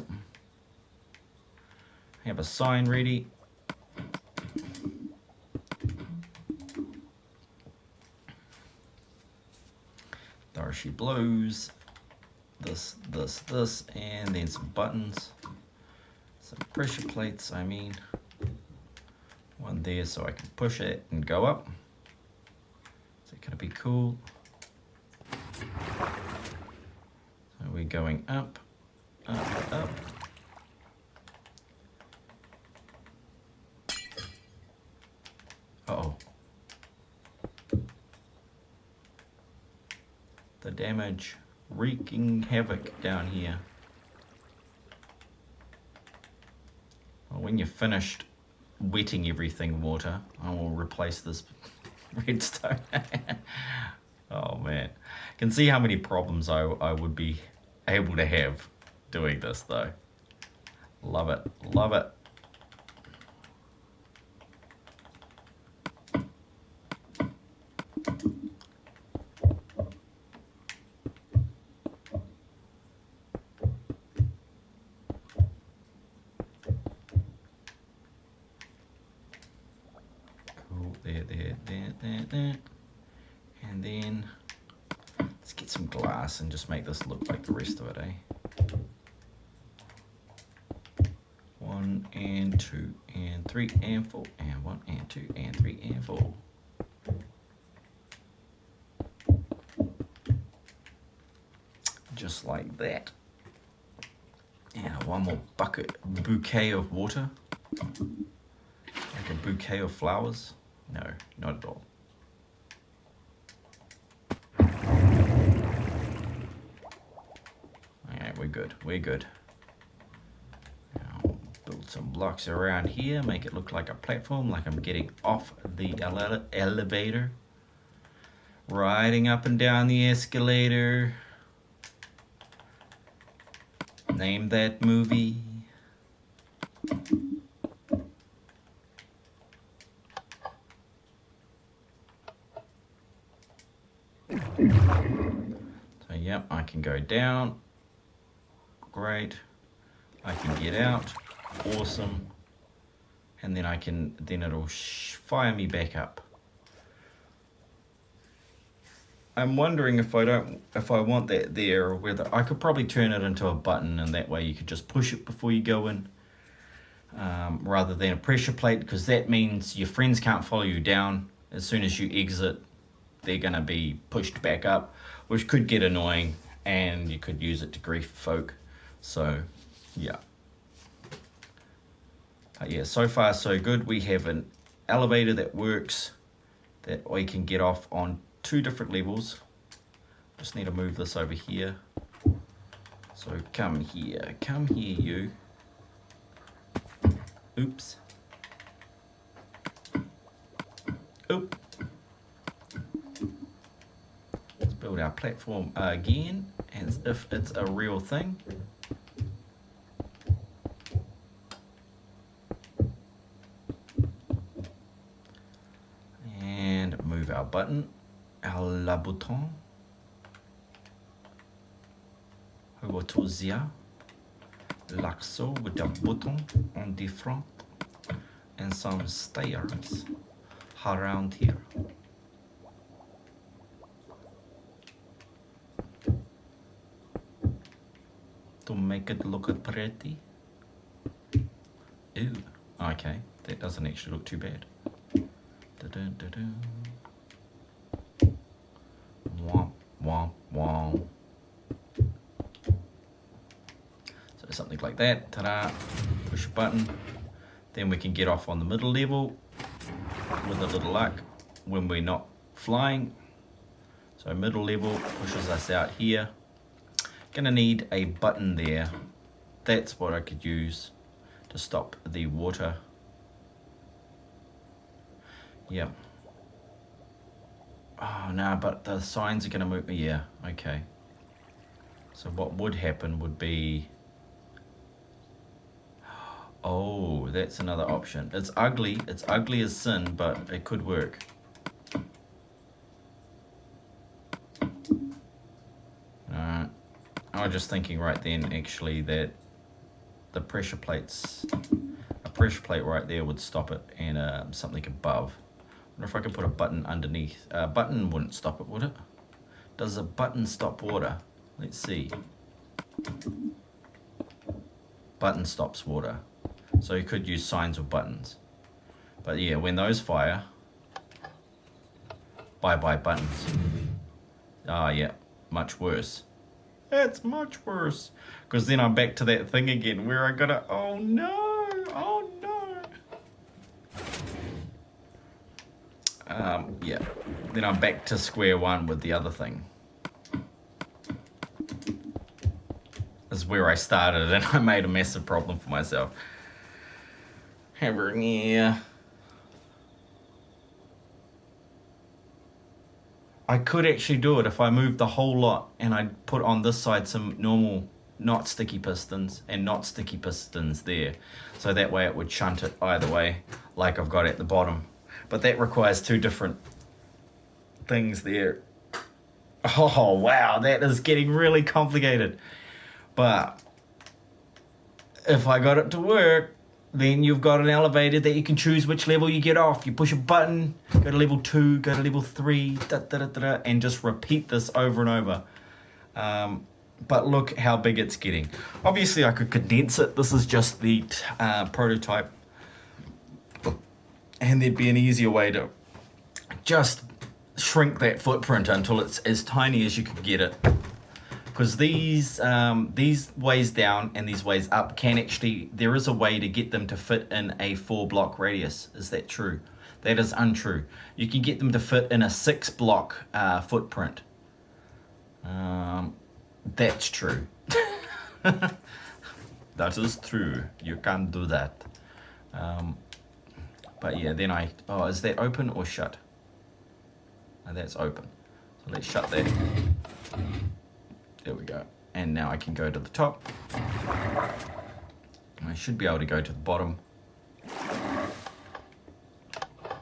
Have a sign ready. There she blows. This, and then some buttons. Some pressure plates, I mean. One there so I can push it and go up. Is that gonna be cool? So we're going up, up, up. Uh-oh. The damage wreaking havoc down here. Well, when you're finished wetting everything water, I will replace this redstone. Oh man, can see how many problems I would be able to have doing this though. Love it, love it. There. And then let's get some glass and just make this look like the rest of it, eh? 1 and 2 and 3 and 4 and 1 and 2 and 3 and 4. Just like that. And one more bouquet of water. Like a bouquet of flowers. No, not at all. Okay, we're good, we're good. Now, build some blocks around here, make it look like a platform, like I'm getting off the elevator. Riding up and down the escalator. Name that movie. So yep, I can go down. Great. I can get out. Awesome. And then it'll fire me back up. I'm wondering if I want that there, or whether I could probably turn it into a button, and that way you could just push it before you go in, rather than a pressure plate, because that means your friends can't follow you down. As soon as you exit, they're going to be pushed back up, which could get annoying, and you could use it to grief folk. So, yeah. Yeah, so far so good. We have an elevator that works, that we can get off on 2 different levels. Just need to move this over here. So come here you. Oops. Oop. Let's build our platform again, as if it's a real thing. And move our button. La bouton. Rotozia. L'axo with a button on the front. And some stairs around here. To make it look pretty. Ooh, okay, that doesn't actually look too bad. Da-dun. Womp, womp, womp. So something like that, ta-da, push a button. Then we can get off on the middle level with a little luck when we're not flying. So middle level pushes us out here. Gonna need a button there. That's what I could use to stop the water. Yep. Oh no, but the signs are gonna move me. Yeah, okay. So what would happen would be, oh, that's another option. It's ugly as sin, but it could work. Alright. I was just thinking right then, actually, that the pressure plates, a pressure plate right there would stop it, and something above. I wonder if I could put a button underneath. A button wouldn't stop it, would it? Does a button stop water? Let's see. Button stops water. So you could use signs or buttons. But yeah, when those fire, bye-bye buttons. Ah, yeah, much worse. It's much worse. Because then I'm back to that thing again where I gotta, oh no, oh no. Yeah, then I'm back to square one with the other thing. This is where I started and I made a massive problem for myself. Yeah. I could actually do it if I moved the whole lot and I put on this side some normal not sticky pistons and not sticky pistons there. So that way it would shunt it either way, like I've got at the bottom. But that requires two different things there. Oh wow, that is getting really complicated. But if I got it to work, then you've got an elevator that you can choose which level you get off. You push a button, go to level 2, go to level 3, and just repeat this over and over. But look how big it's getting. Obviously, I could condense it. This is just the prototype. And there'd be an easier way to just shrink that footprint until it's as tiny as you can get it. Because these ways down and these ways up can actually, there is a way to get them to fit in a 4-block radius. Is that true? That is untrue. You can get them to fit in a 6-block footprint. That's true. That is true. You can't do that. But yeah, then oh, is that open or shut? Oh, that's open. So let's shut that. There we go. And now I can go to the top. I should be able to go to the bottom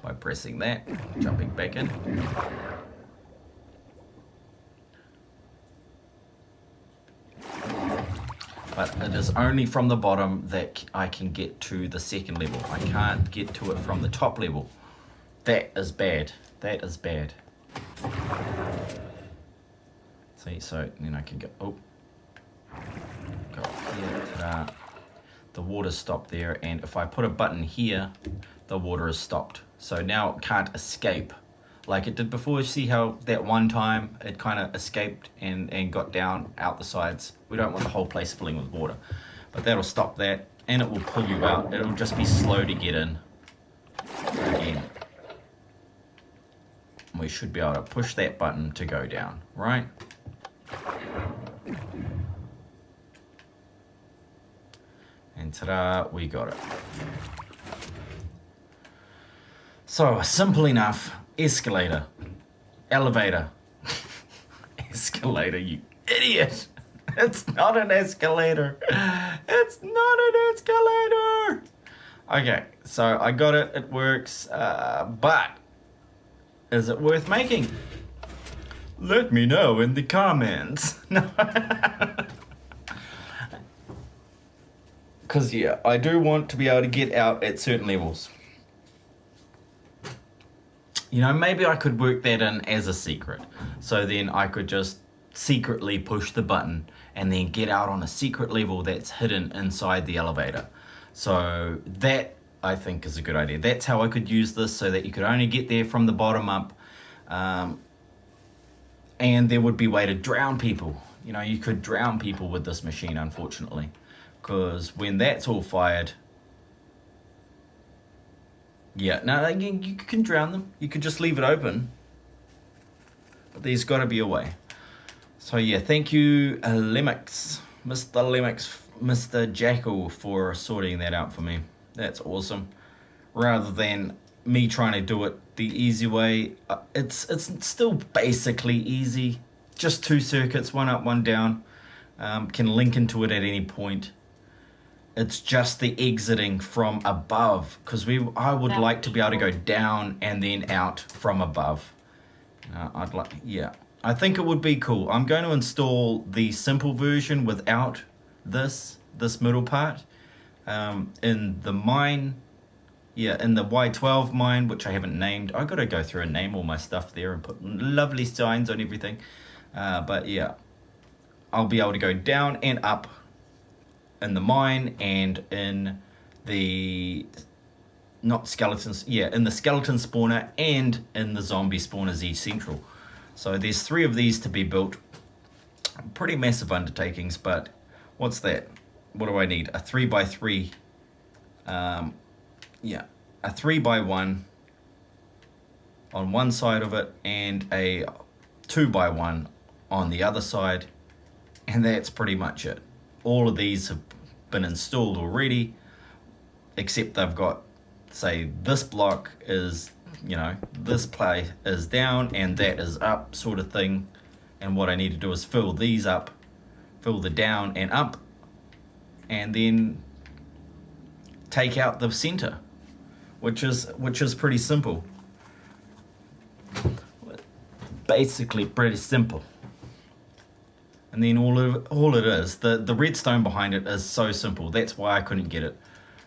by pressing that, jumping back in. But it is only from the bottom that I can get to the second level. I can't get to it from the top level. That is bad. That is bad. See, so then I can go, oh, go here, the water's stopped there, and if I put a button here, the water is stopped. So now it can't escape like it did before. See how that one time it kind of escaped and got down out the sides? We don't want the whole place filling with water, but that'll stop that, and it will pull you out. It'll just be slow to get in again. We should be able to push that button to go down, right? And ta-da, we got it. So, simple enough. Escalator. Elevator. Escalator, you idiot. It's not an escalator. It's not an escalator. Okay, so I got it. It works. But is it worth making? Let me know in the comments. No. Because, yeah, I do want to be able to get out at certain levels. You know, maybe I could work that in as a secret. So then I could just secretly push the button and then get out on a secret level that's hidden inside the elevator. So that, I think, is a good idea. That's how I could use this, so that you could only get there from the bottom up. And there would be a way to drown people. You know, you could drown people with this machine, unfortunately. Because when that's all fired... Yeah, no, you can drown them. You could just leave it open. But there's got to be a way. So yeah, thank you, Lemix, Mr. Lemix, Mr. Jackal, for sorting that out for me. That's awesome. Rather than me trying to do it the easy way, it's still basically easy. Just 2 circuits, one up, one down. Can link into it at any point. It's just the exiting from above, because I would like to be able to go down and then out from above. I'd like, yeah. I think it would be cool. I'm going to install the simple version without this middle part in the mine. Yeah, in the Y12 mine, which I haven't named. I got to go through and name all my stuff there and put lovely signs on everything. But yeah, I'll be able to go down and up in the mine and in the not skeletons. Yeah, in the skeleton spawner and in the zombie spawner Z Central. So there's 3 of these to be built. Pretty massive undertakings, but what's that? What do I need? A 3x3. Yeah, a 3x1 on one side of it and a 2x1 on the other side, and that's pretty much it. All of these have been installed already, except they've got, say, this block is, you know, this play is down and that is up sort of thing, and what I need to do is fill these up, fill the down and up, and then take out the center, which is pretty simple. Basically pretty simple. And then all it is, the redstone behind it is so simple. That's why I couldn't get it.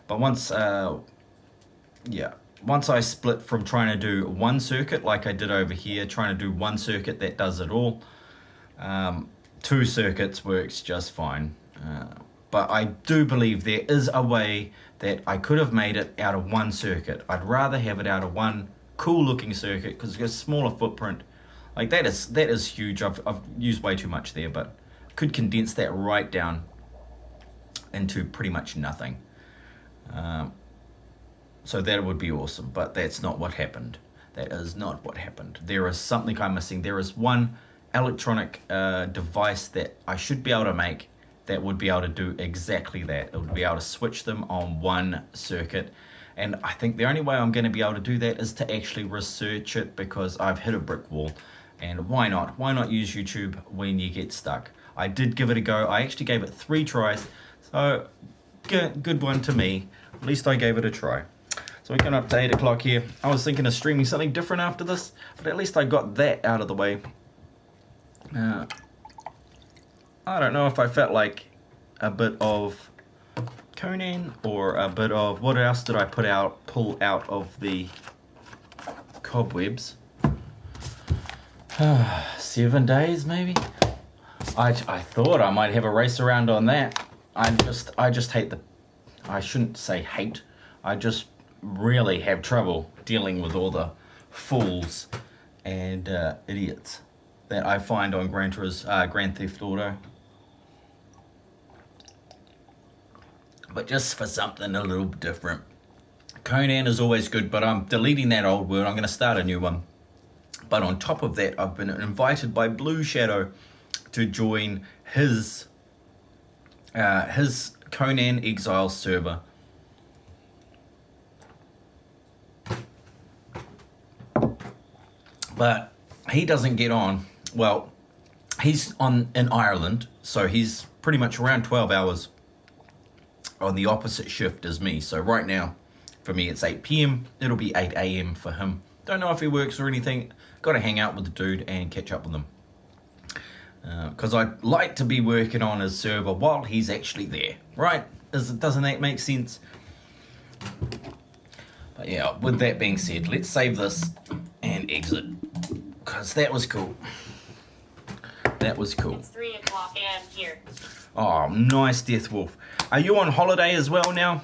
But once I split from trying to do one circuit like I did over here, trying to do one circuit that does it all, 2 circuits works just fine. But I do believe there is a way that I could have made it out of one circuit. I'd rather have it out of one cool looking circuit because it's got a smaller footprint. Like that is huge. I've used way too much there, but could condense that right down into pretty much nothing. So that would be awesome, but that's not what happened. That is not what happened. There is something I'm missing. There is one electronic device that I should be able to make that would be able to do exactly that. It would be able to switch them on one circuit. And I think the only way I'm going to be able to do that is to actually research it, because I've hit a brick wall. And why not? Why not use YouTube when you get stuck? I did give it a go. I actually gave it 3 tries. So good one to me. At least I gave it a try. So we're going up to 8 o'clock here. I was thinking of streaming something different after this, but at least I got that out of the way. I don't know if I felt like a bit of Conan or a bit of, what else did I pull out of the cobwebs? 7 days maybe. I thought I might have a race around on that. I just hate I shouldn't say hate. I just really have trouble dealing with all the fools and idiots that I find on Grand Theft Auto. But just for something a little different. Conan is always good, but I'm deleting that old world. I'm going to start a new one. But on top of that, I've been invited by Blue Shadow to join his Conan Exile server. But he doesn't get on. Well, he's in Ireland, so he's pretty much around 12 hours on the opposite shift as me. So right now, for me, it's 8 p.m. It'll be 8 a.m. for him. Don't know if he works or anything. Got to hang out with the dude and catch up with him. Because I'd like to be working on his server while he's actually there. Right? Doesn't that make sense? But yeah, with that being said, let's save this and exit. Because that was cool. That was cool. It's 3 o'clock a.m. here. Oh, nice, Death Wolf. Are you on holiday as well now?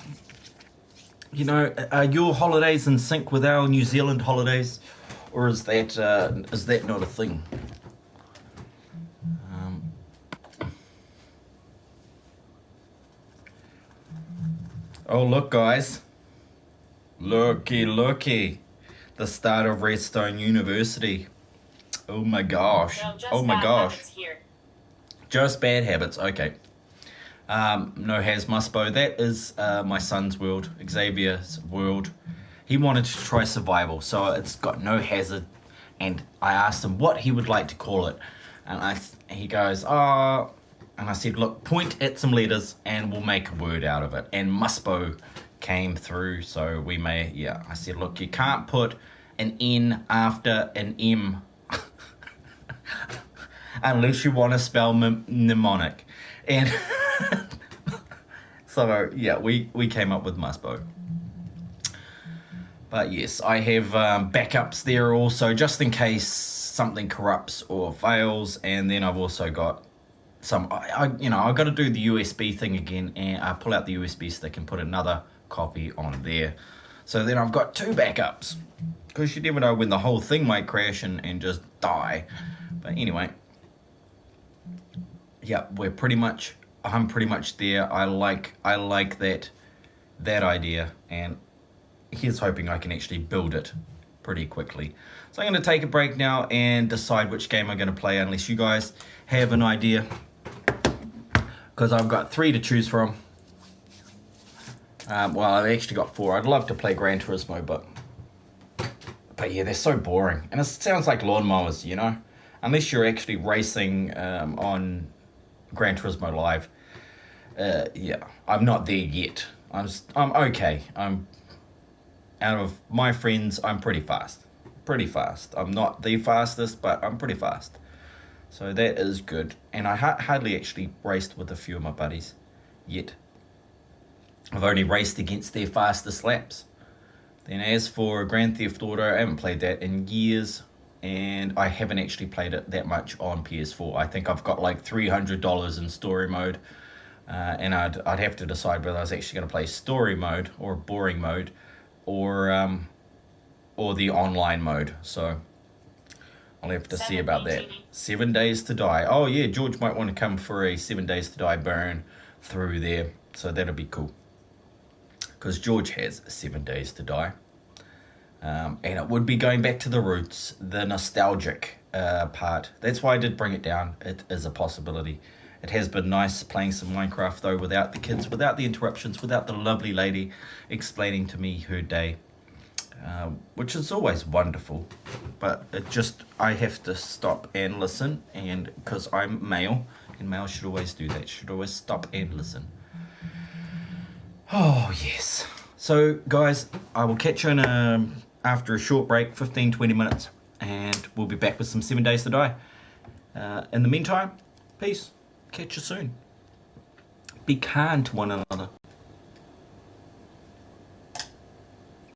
You know, are your holidays in sync with our New Zealand holidays? Or is that not a thing? Oh, look, guys. Looky. The start of Redstone University. Oh my gosh. No, just oh my bad gosh. habits here. Just bad habits, okay. No has Musbo. That is my son's world, Xavier's world. He wanted to try survival, so it's got no hazard. And I asked him what he would like to call it. And he goes, oh... And I said, look, point at some letters and we'll make a word out of it. And Musbo came through, so we may, yeah. I said, look, you can't put an N after an M. Unless you want to spell mnemonic. And so, yeah, we came up with Musbo. But yes, I have backups there also, just in case something corrupts or fails. And then I've also got some, I've got to do the USB thing again, and I pull out the USB stick and put another copy on there. So then I've got 2 backups, because you never know when the whole thing might crash and just die. But anyway, yeah, I'm pretty much there. I like that idea, and here's hoping I can actually build it pretty quickly. So I'm going to take a break now and decide which game I'm going to play, unless you guys have an idea, because I've got 3 to choose from. Well, I've actually got 4. I'd love to play Gran Turismo, but yeah, they're so boring, and it sounds like lawnmowers, you know, unless you're actually racing on Gran Turismo Live. Yeah, I'm not there yet. I'm okay. Out of my friends, I'm pretty fast. I'm not the fastest, but I'm pretty fast. So that is good. And I hardly actually raced with a few of my buddies yet. I've only raced against their fastest laps. Then as for Grand Theft Auto, I haven't played that in years. And I haven't actually played it that much on PS4. I think I've got like $300 in story mode. And I'd have to decide whether I was actually going to play story mode or boring mode, or the online mode. So I'll have to see about that. 7 Days to Die. Oh yeah, George might want to come for a 7 Days to Die burn through there. So that'll be cool, because George has 7 Days to Die. And it would be going back to the roots, the nostalgic part. That's why I did bring it down. It is a possibility. It has been nice playing some Minecraft, though, without the kids, without the interruptions, without the lovely lady explaining to me her day, which is always wonderful. But I have to stop and listen, and because I'm male, and males should always do that, should always stop and listen. Oh, yes. So, guys, I will catch you after a short break, 15-20 minutes, and we'll be back with some 7 Days to Die. In the meantime, peace. Catch you soon. Be kind to one another.